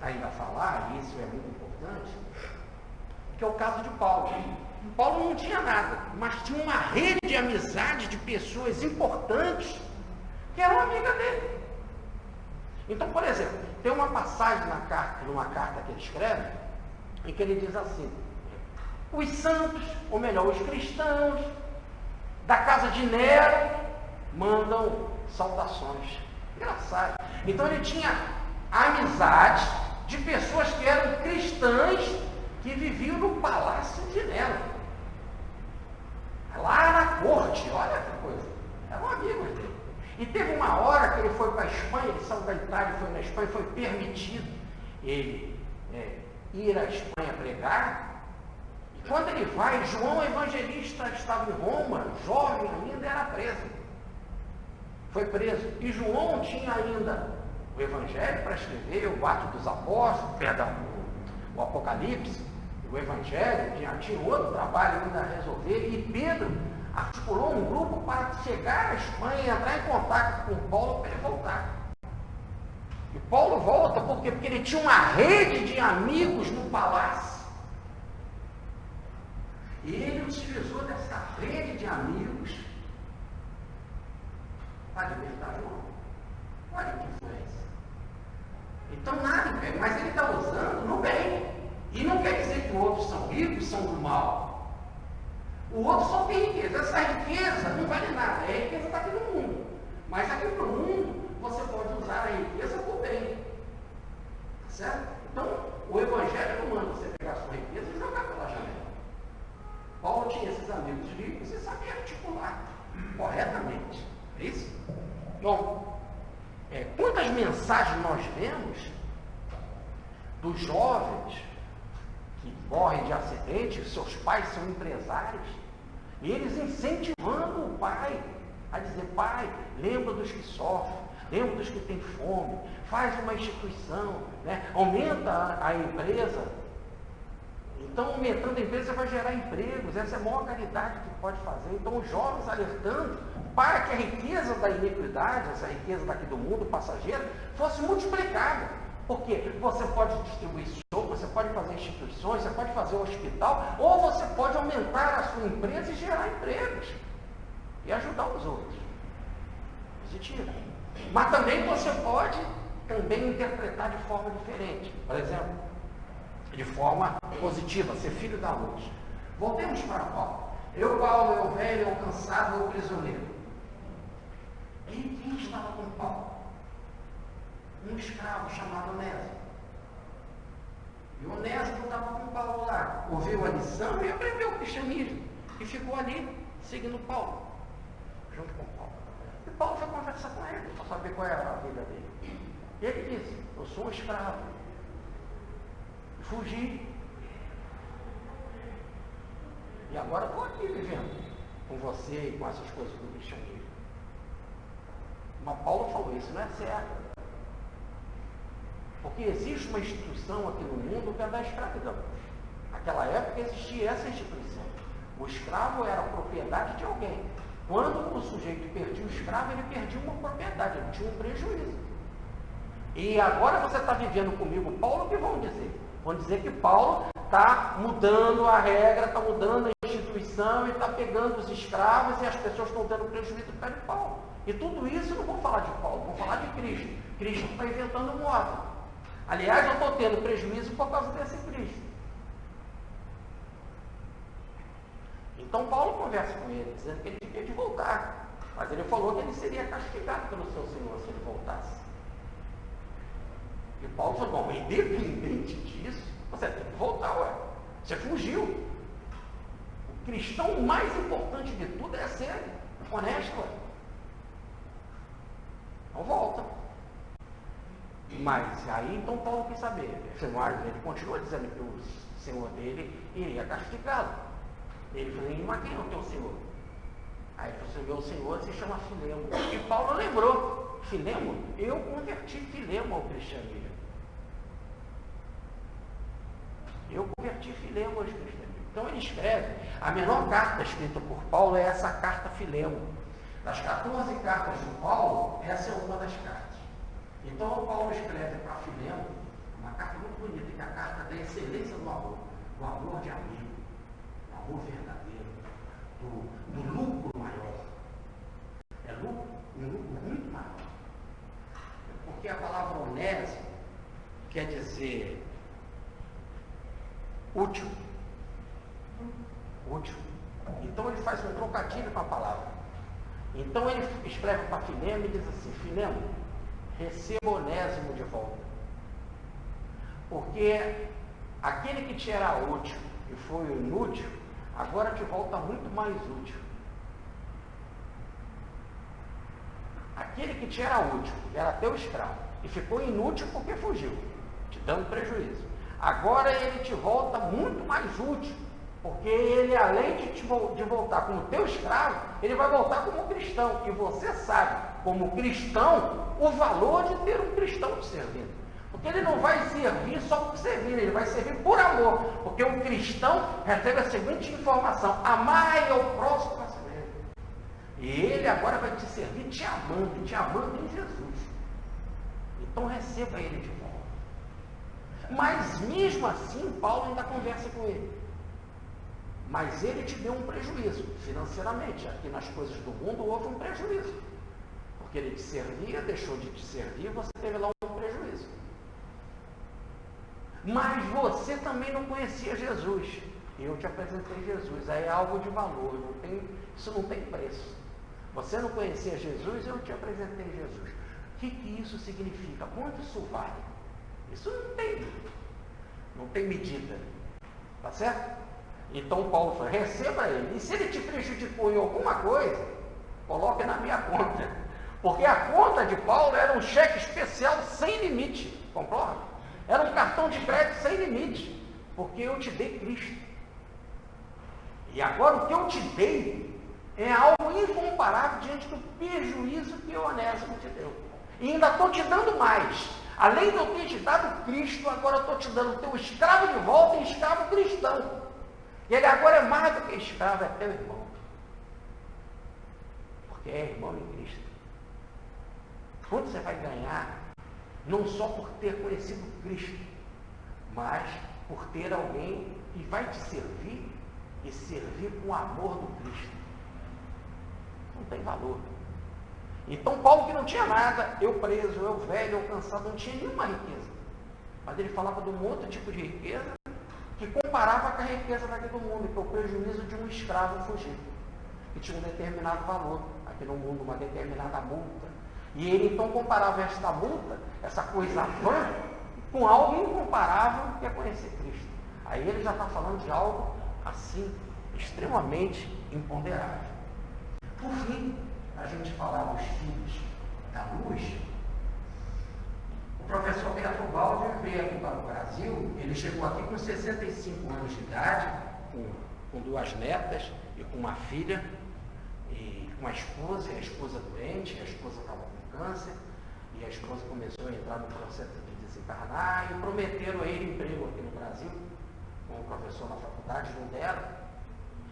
ainda falar, e isso é muito importante, que é o caso de Paulo. Paulo não tinha nada, mas tinha uma rede de amizade de pessoas importantes que eram amigas dele. Então, por exemplo, tem uma passagem numa carta que ele escreve, em que ele diz assim: os santos, ou melhor, os cristãos da casa de Nero mandam saudações. Engraçado. Então ele tinha amizade de pessoas que eram cristãs, que viviam no palácio de Nero. Lá na corte, olha que coisa. Eram amigos dele. E teve uma hora que ele foi para a Espanha, ele saiu da Itália, foi na Espanha, foi permitido ele ir à Espanha pregar. E quando ele vai, João Evangelista estava em Roma, jovem ainda, era preso. Foi preso. E João tinha ainda o Evangelho para escrever, o Atos dos Apóstolos, perdão, o Apocalipse, o Evangelho, tinha outro trabalho ainda a resolver. E Pedro articulou um grupo para chegar à Espanha e entrar em contato com Paulo para ele voltar. E Paulo volta por quê? Porque ele tinha uma rede de amigos no palácio. E ele utilizou dessa rede de amigos para libertar João. Olha que influência. Então nada impede, mas ele está usando no bem. E não quer dizer que outros são ricos, são do mal. O outro só tem riqueza. Essa riqueza não vale nada. É a riqueza está aqui no mundo. Mas aqui no mundo, você pode usar a riqueza por bem. Certo? Então, o Evangelho não manda você pegar a sua riqueza e jogar pela janela. Paulo tinha esses amigos ricos e sabia articular corretamente. É isso? Bom, quantas mensagens nós vemos dos jovens que morrem de acidente, seus pais são empresários, e eles incentivando o pai a dizer: pai, lembra dos que sofrem, lembra dos que têm fome, faz uma instituição, né? Aumenta a empresa. Então, aumentando a empresa vai gerar empregos. Essa é a maior caridade que pode fazer. Então, os jovens alertando para que a riqueza da iniquidade, essa riqueza daqui do mundo passageira, fosse multiplicada. Porque você pode distribuir sopa, você pode fazer instituições, você pode fazer um hospital, ou você pode aumentar a sua empresa e gerar empregos e ajudar os outros. Positivo. Mas também você pode interpretar de forma diferente. Por exemplo, de forma positiva, ser filho da luz. Voltemos para Paulo. Paulo, eu velho, eu cansado, eu prisioneiro. E quem estava com Paulo? Um escravo chamado Onésimo. E Onésimo estava com Paulo lá. Ouviu a lição e aprendeu o cristianismo. E ficou ali, seguindo Paulo, junto com Paulo. E Paulo foi conversar com ele, para saber qual era a vida dele. E ele disse: eu sou um escravo. Fugi. E agora estou aqui vivendo com você e com essas coisas do cristianismo. Mas Paulo falou: isso não é certo. Porque existe uma instituição aqui no mundo que é da escravidão. Naquela época existia essa instituição. O escravo era propriedade de alguém. Quando o sujeito perdia o escravo, ele perdia uma propriedade, ele tinha um prejuízo. E agora você está vivendo comigo, Paulo, o que vão dizer? Vão dizer que Paulo está mudando a regra, está mudando a instituição e está pegando os escravos e as pessoas estão tendo prejuízo por causa de Paulo. E tudo isso não vou falar de Paulo, vou falar de Cristo. Cristo está inventando moda. Aliás, eu estou tendo prejuízo por causa desse Cristo. Então Paulo conversa com ele, dizendo que ele tinha de voltar. Mas ele falou que ele seria castigado pelo seu Senhor se ele voltasse. E Paulo falou: bom, independente disso, você tem que voltar, ué. Você fugiu. O cristão mais importante de tudo é ser honesto, ué. Então volta. Mas aí então Paulo quis saber. Ele continua dizendo que o Senhor dele iria castigá-lo. Ele falou: mas quem é o teu Senhor? Aí ele falou: meu Senhor se chama Filemo. E Paulo lembrou: Filemo? Eu converti Filemo ao cristianismo. Eu converti Filemo ao cristianismo. Então ele escreve. A menor carta escrita por Paulo é essa carta Filemo. Das 14 cartas de Paulo, essa é uma das cartas. Então Paulo escreve para Filemo uma carta muito bonita, que é a carta da excelência do amor de amigo, do amor verdadeiro, do lucro maior. É lucro, um lucro muito maior. Porque a palavra onésimo quer dizer útil. Útil. Então ele faz um trocadilho com a palavra. Então ele escreve para Filemo e diz assim: Filemo, receba Onésimo de volta. Porque aquele que te era útil e foi inútil, agora te volta muito mais útil. Aquele que te era útil, era teu escravo, e ficou inútil porque fugiu, te dando prejuízo. Agora ele te volta muito mais útil, porque ele, além de voltar como teu escravo, ele vai voltar como cristão. E você sabe, como cristão, o valor de ter um cristão te servindo. Porque ele não vai servir só por servir, ele vai servir por amor. Porque o cristão recebe a seguinte informação: amai ao próximo a si mesmo. E ele agora vai te servir te amando em Jesus. Então receba ele de volta. Mas mesmo assim, Paulo ainda conversa com ele. Mas ele te deu um prejuízo, financeiramente. Aqui nas coisas do mundo houve um prejuízo. Porque ele te servia, deixou de te servir, você teve lá um prejuízo. Mas você também não conhecia Jesus. Eu te apresentei Jesus. Aí é algo de valor. Isso não tem preço. Você não conhecia Jesus, eu te apresentei Jesus. O que isso significa? Quanto isso vale? Isso não tem medida. Tá certo? Então Paulo falou, receba ele. E se ele te prejudicou em alguma coisa, coloque na minha conta. Porque a conta de Paulo era um cheque especial sem limite. Concorda? Era um cartão de crédito sem limite. Porque eu te dei Cristo. E agora o que eu te dei é algo incomparável diante do prejuízo que o Onésimo te deu. E ainda estou te dando mais. Além de eu ter te dado Cristo, agora estou te dando teu escravo de volta e escravo cristão. E ele agora é mais do que escravo, é teu irmão. Porque é irmão em Cristo. Quanto você vai ganhar, não só por ter conhecido Cristo, mas por ter alguém que vai te servir e servir com o amor do Cristo. Não tem valor. Então Paulo, que não tinha nada, eu preso, eu velho, eu cansado, não tinha nenhuma riqueza. Mas ele falava de um outro tipo de riqueza que comparava com a riqueza daqui do mundo, que é o prejuízo de um escravo fugido, que tinha um determinado valor aqui no mundo, uma determinada multa. E ele então comparava esta multa, essa coisa vã, com algo incomparável que é conhecer Cristo. Aí ele já está falando de algo assim, extremamente imponderável. Por fim, a gente falar dos filhos da luz, o professor Pietro Baldi veio aqui para o Brasil. Ele chegou aqui com 65 anos de idade, com 2 netas e com uma filha, e com a esposa doente, a esposa estava com câncer, e a esposa começou a entrar no processo de desencarnar, e prometeram a ele emprego aqui no Brasil, como professor na faculdade, não deram.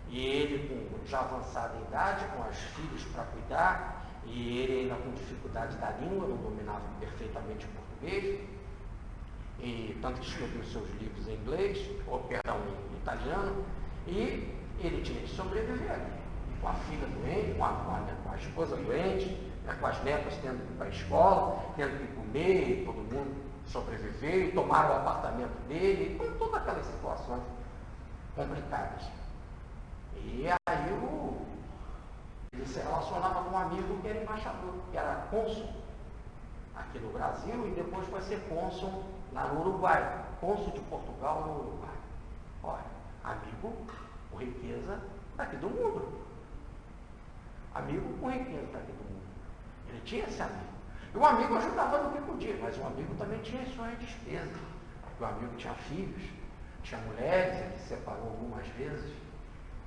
E ele, com já avançada idade, com as filhas para cuidar, e ele ainda com dificuldade da língua, não dominava perfeitamente o português, e tanto que escreveu seus livros em inglês, em italiano, e ele tinha que sobreviver ali, com a filha doente, com a esposa doente, com as netas tendo que ir para a escola, tendo que comer, e todo mundo sobreviver, e tomar o apartamento dele, com todas aquelas situações complicadas. E aí ele se relacionava com um amigo que era embaixador, que era cônsul aqui no Brasil, e depois foi ser cônsul lá no Uruguai, cônsul de Portugal no Uruguai. Olha, amigo com riqueza daqui do mundo. Amigo com riqueza daqui do mundo. Ele tinha esse amigo. E o amigo ajudava no que podia, mas o amigo também tinha suas despesas. Porque o amigo tinha filhos, tinha mulheres, ele se separou algumas vezes.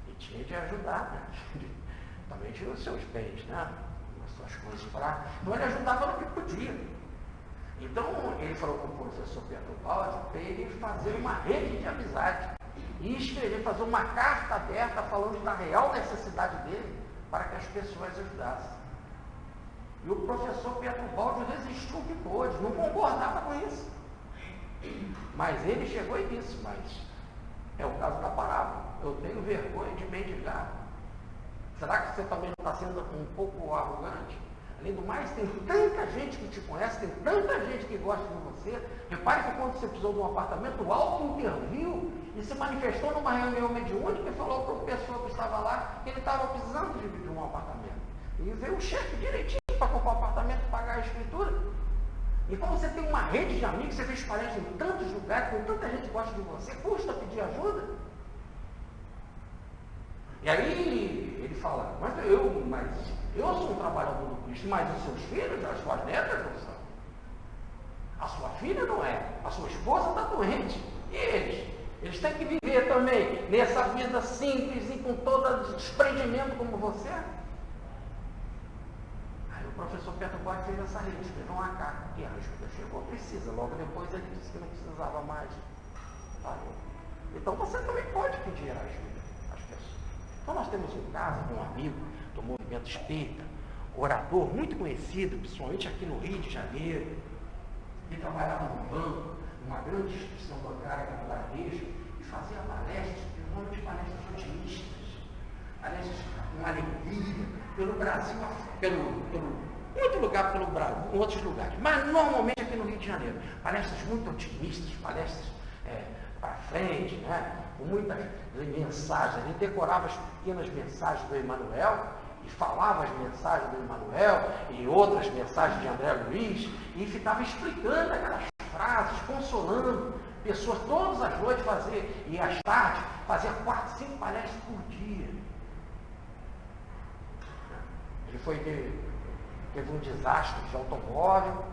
E tinha de ajudar, né? Também tinha os seus bens, né? As suas coisas para. Então ele ajudava no que podia. Então ele falou com o professor Pietro Baldi para ele fazer uma rede de amizade e escrever, fazer uma carta aberta falando da real necessidade dele para que as pessoas ajudassem. E o professor Pietro Baldi resistiu o que pôde, não concordava com isso. Mas ele chegou e disse, mas é o caso da parábola. Eu tenho vergonha de mendigar. Será que você também não está sendo um pouco arrogante? Além do mais, tem tanta gente que te conhece, tem tanta gente que gosta de você. Repare que quando você precisou de um apartamento, o alto interviu e se manifestou numa reunião mediúnica e falou para o pessoa que estava lá que ele estava precisando de um apartamento. E veio o cheque direitinho para comprar um apartamento e pagar a escritura. Então você tem uma rede de amigos, você fez palestra em tantos lugares, com tanta gente que gosta de você, custa pedir ajuda? E aí ele fala, mas eu sou um trabalhador do Cristo, mas os seus filhos, as suas netas não são. A sua filha não é, a sua esposa está doente. E eles? Eles têm que viver também nessa vida simples e com todo desprendimento como você. Aí o professor Pedro Boy fez essa rede, escreveu uma carta, que a ajuda chegou, precisa. Logo depois ele disse que não precisava mais. Parou. Então você também pode pedir ajuda às pessoas. Então nós temos um caso de um amigo do movimento espírita, orador muito conhecido, principalmente aqui no Rio de Janeiro, que trabalhava no banco, numa grande instituição bancária que é o Bradesco, e fazia palestras, principalmente palestras otimistas, palestras com alegria, pelo Brasil, muito lugar pelo Brasil, em outros lugares, mas normalmente aqui no Rio de Janeiro, palestras muito otimistas, palestras para frente, né? Com muitas mensagens. Ele decorava as pequenas mensagens do Emmanuel e falava as mensagens do Emmanuel e outras mensagens de André Luiz e ficava explicando aquelas frases, consolando pessoas todas as noites e às tardes fazia 4, 5 palestras por dia. Ele teve um desastre de automóvel,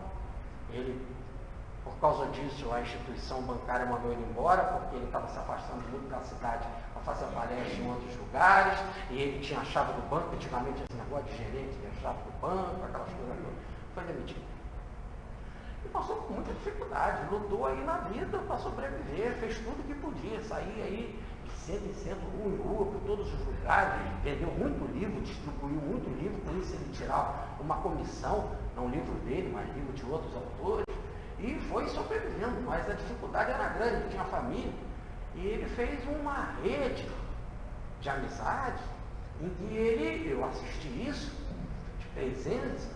por causa disso, a instituição bancária mandou ele embora, porque ele estava se afastando muito da cidade para fazer palestra em outros lugares, e ele tinha a chave do banco, antigamente esse negócio de gerente tinha a chave do banco, aquelas coisas todas, foi demitido. E passou por muita dificuldade, lutou aí na vida para sobreviver, fez tudo o que podia, saía aí de centro em centro, rua em rua, por todos os lugares, vendeu muito livro, distribuiu muito livro, por isso ele tirava uma comissão, não livro dele, mas livro de outros autores, e foi sobrevivendo, mas a dificuldade era grande, ele tinha família, e ele fez uma rede de amizade, em que eu assisti isso, de presença,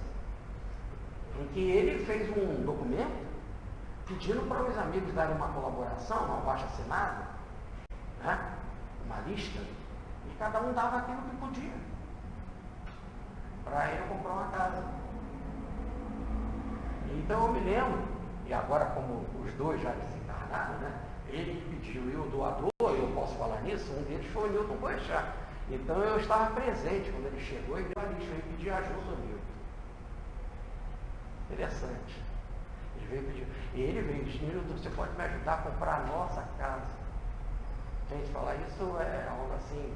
em que ele fez um documento pedindo para os amigos darem uma colaboração, uma baixa assinada, né? Uma lista, e cada um dava aquilo que podia, para ele comprar uma casa. Então eu me lembro, e agora como os dois já desencarnaram, né? Ele pediu, e o doador, eu posso falar nisso, um deles foi o Newton Boechat. Então eu estava presente quando ele chegou e deu a lista, ele pediu ajuda ao Newton. Interessante. Ele veio pedir, e ele veio e disse, Newton, você pode me ajudar a comprar a nossa casa? Gente, falar isso é algo assim.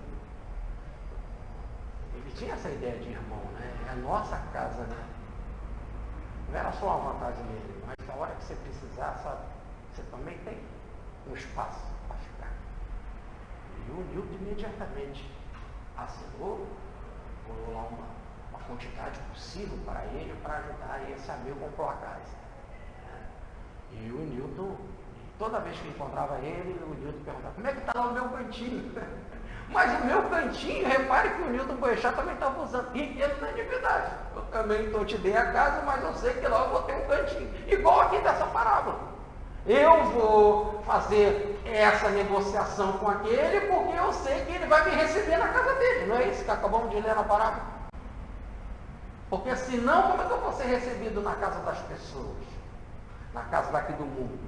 Ele tinha essa ideia de irmão, né? É a nossa casa, né? Não era só uma vantagem nele, mas na hora que você precisar, sabe, você também tem um espaço para ficar. E o Newton imediatamente assinou, colocou lá uma quantidade possível para ele, para ajudar esse amigo a comprar a casa. E o Newton, toda vez que encontrava ele, o Newton perguntava, como é que está lá o meu cantinho? Mas o meu cantinho, repare que o Newton Boechat também estava usando riqueza na intimidade. Eu também te dei a casa, mas eu sei que lá eu vou ter um cantinho. Igual aqui dessa parábola. Eu vou fazer essa negociação com aquele, porque eu sei que ele vai me receber na casa dele. Não é isso que acabamos de ler na parábola? Porque senão, como é que eu vou ser recebido na casa das pessoas? Na casa daqui do mundo?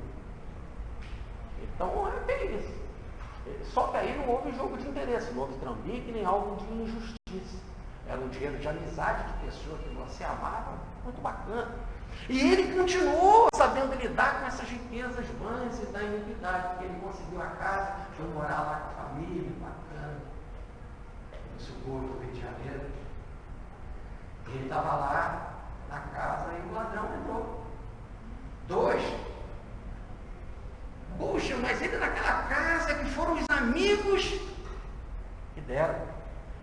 Então, é bem isso. Só que aí não houve jogo de interesse, não houve trambique, nem algo de injustiça. Era um dinheiro de amizade de pessoa que você amava, muito bacana. E ele continuou sabendo lidar com essas riquezas vãs e da iniquidade, porque ele conseguiu a casa, foi morar lá com a família, bacana, no subúrbio do Rio de Janeiro. Ele estava lá na casa e o ladrão entrou. 2. Puxa, mas ele naquela casa que foram os amigos que deram.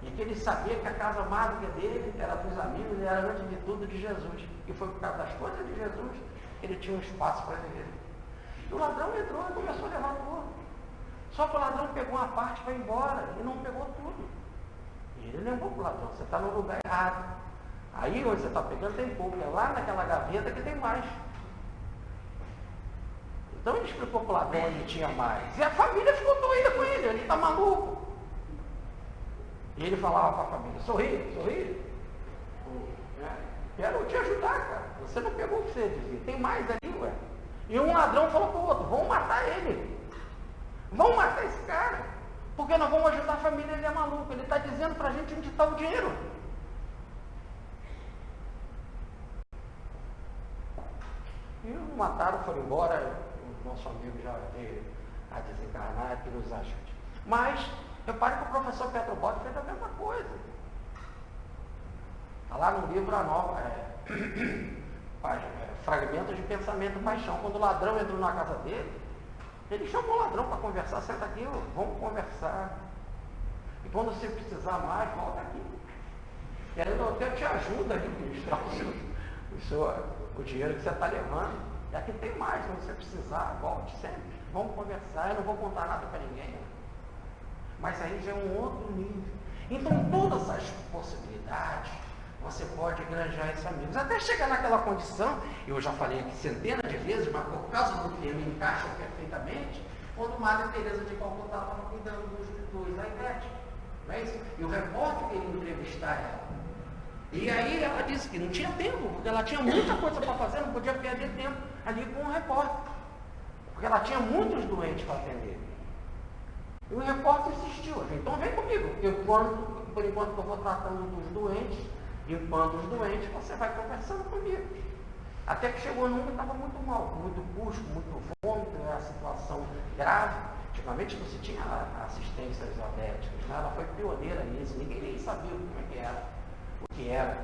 E que ele sabia que a casa mágica dele era dos amigos e era antes de tudo de Jesus. E foi por causa das coisas de Jesus que ele tinha um espaço para viver. E o ladrão entrou e começou a levar tudo. Só que o ladrão pegou uma parte e foi embora e não pegou tudo. E ele levou para o ladrão, você está no lugar errado. Aí onde você está pegando tem pouco, é lá naquela gaveta que tem mais. Então ele explicou para o ladrão onde tinha mais. E a família ficou doida com ele está maluco. E ele falava para a família, sorri. Quero te ajudar, cara. Você não pegou o que você dizia. Tem mais ali, ué. E um ladrão falou para o outro, vamos matar ele. Vamos matar esse cara. Porque nós vamos ajudar a família, ele é maluco. Ele está dizendo para a gente onde está o dinheiro. E o mataram, foram embora. O nosso amigo já veio a desencarnar, que nos ajude. Mas, repare que o professor Petro Botti fez a mesma coisa. Está lá no livro A Nova, Fragmentos de Pensamento e Paixão. Quando o ladrão entrou na casa dele, ele chamou o ladrão para conversar. Senta aqui, vamos conversar. E quando você precisar mais, volta aqui. E aí eu até te ajudo a administrar o dinheiro que você está levando. E aqui tem mais, se você precisar, volte sempre. Vamos conversar, eu não vou contar nada para ninguém. Mas aí já é um outro nível. Então, todas as possibilidades, você pode granjar esses amigos. Até chegar naquela condição, eu já falei aqui centenas de vezes, mas por causa do tema encaixa perfeitamente, quando Madre Teresa de Calcutá estava cuidando dos aidéticos. Não é isso? E o repórter queria entrevistar ela. E aí ela disse que não tinha tempo, porque ela tinha muita coisa para fazer, não podia perder tempo ali com o repórter. Porque ela tinha muitos doentes para atender. E o repórter insistiu, então vem comigo, porque por enquanto que eu vou tratando dos doentes, limpando os doentes, você vai conversando comigo. Até que chegou num que estava muito mal, com muito custo, muito vômito, a situação grave. Antigamente não se tinha assistências diabéticas, né? Ela foi pioneira nisso, ninguém nem sabia o que era.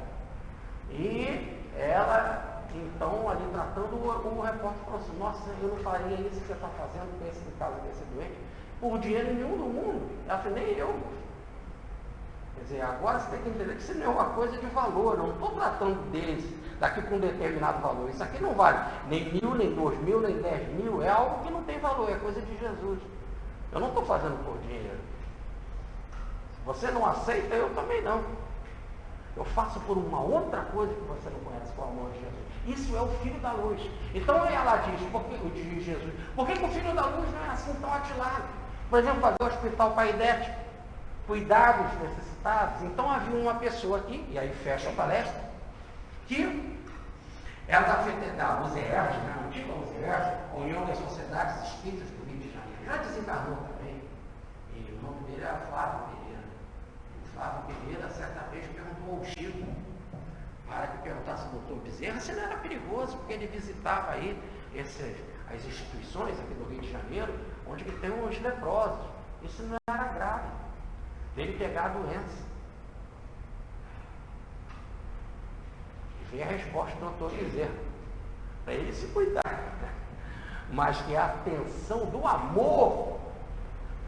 E ela, então, ali tratando, o repórter falou assim, nossa, eu não faria isso que você está fazendo com esse caso desse doente, por dinheiro nenhum do mundo. Ela falou, nem eu. Quer dizer, agora você tem que entender que isso não é uma coisa de valor, eu não estou tratando deles daqui com um determinado valor. Isso aqui não vale nem 1.000, nem 2.000, nem 10.000, é algo que não tem valor, é coisa de Jesus. Eu não estou fazendo por dinheiro. Se você não aceita, eu também não. Eu faço por uma outra coisa que você não conhece, com o amor de Jesus. Isso é o Filho da Luz. Então ela diz, diz Jesus, por que o Filho da Luz não é assim tão atilado? Por exemplo, fazer o hospital paidético, cuidar dos necessitados. Então havia uma pessoa aqui, e aí fecha a palestra, que era da UZERJ, né, a antiga UZERJ, União das Sociedades Espíritas do Rio de Janeiro. Já desencarnou também. E o nome dele era Flávio Pereira. O Flávio Pereira, certa vez, perguntou ao Chico, para que perguntasse ao doutor Bezerra se não era perigoso, porque ele visitava aí as instituições aqui do Rio de Janeiro, onde tem uns leprosos. Isso não era grave, dele pegar a doença. E veio a resposta do doutor Bezerra, para ele se cuidar, mas que a atenção do amor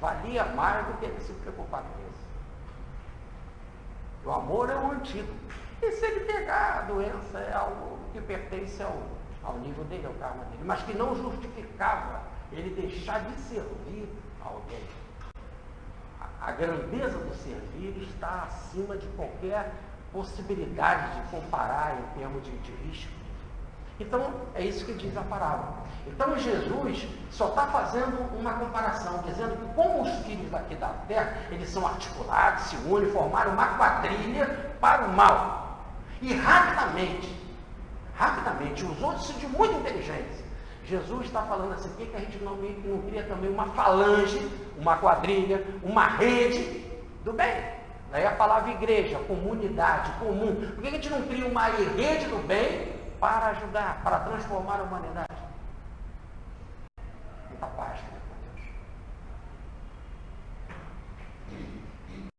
valia mais do que ele se preocupar com isso. O amor é o antídoto. E se ele pegar a doença, é algo que pertence ao nível dele, ao karma dele, mas que não justificava ele deixar de servir a alguém. A grandeza do servir está acima de qualquer possibilidade de comparar em termos de risco. Então, é isso que diz a parábola. Então, Jesus só está fazendo uma comparação, dizendo que como os filhos daqui da terra, eles são articulados, se unem, formaram uma quadrilha para o mal. E rapidamente, os outros são de muita inteligência. Jesus está falando assim, por que a gente não cria também uma falange, uma quadrilha, uma rede do bem? Daí a palavra igreja, comunidade, comum. Por que a gente não cria uma rede do bem para ajudar, para transformar a humanidade? Muita paz.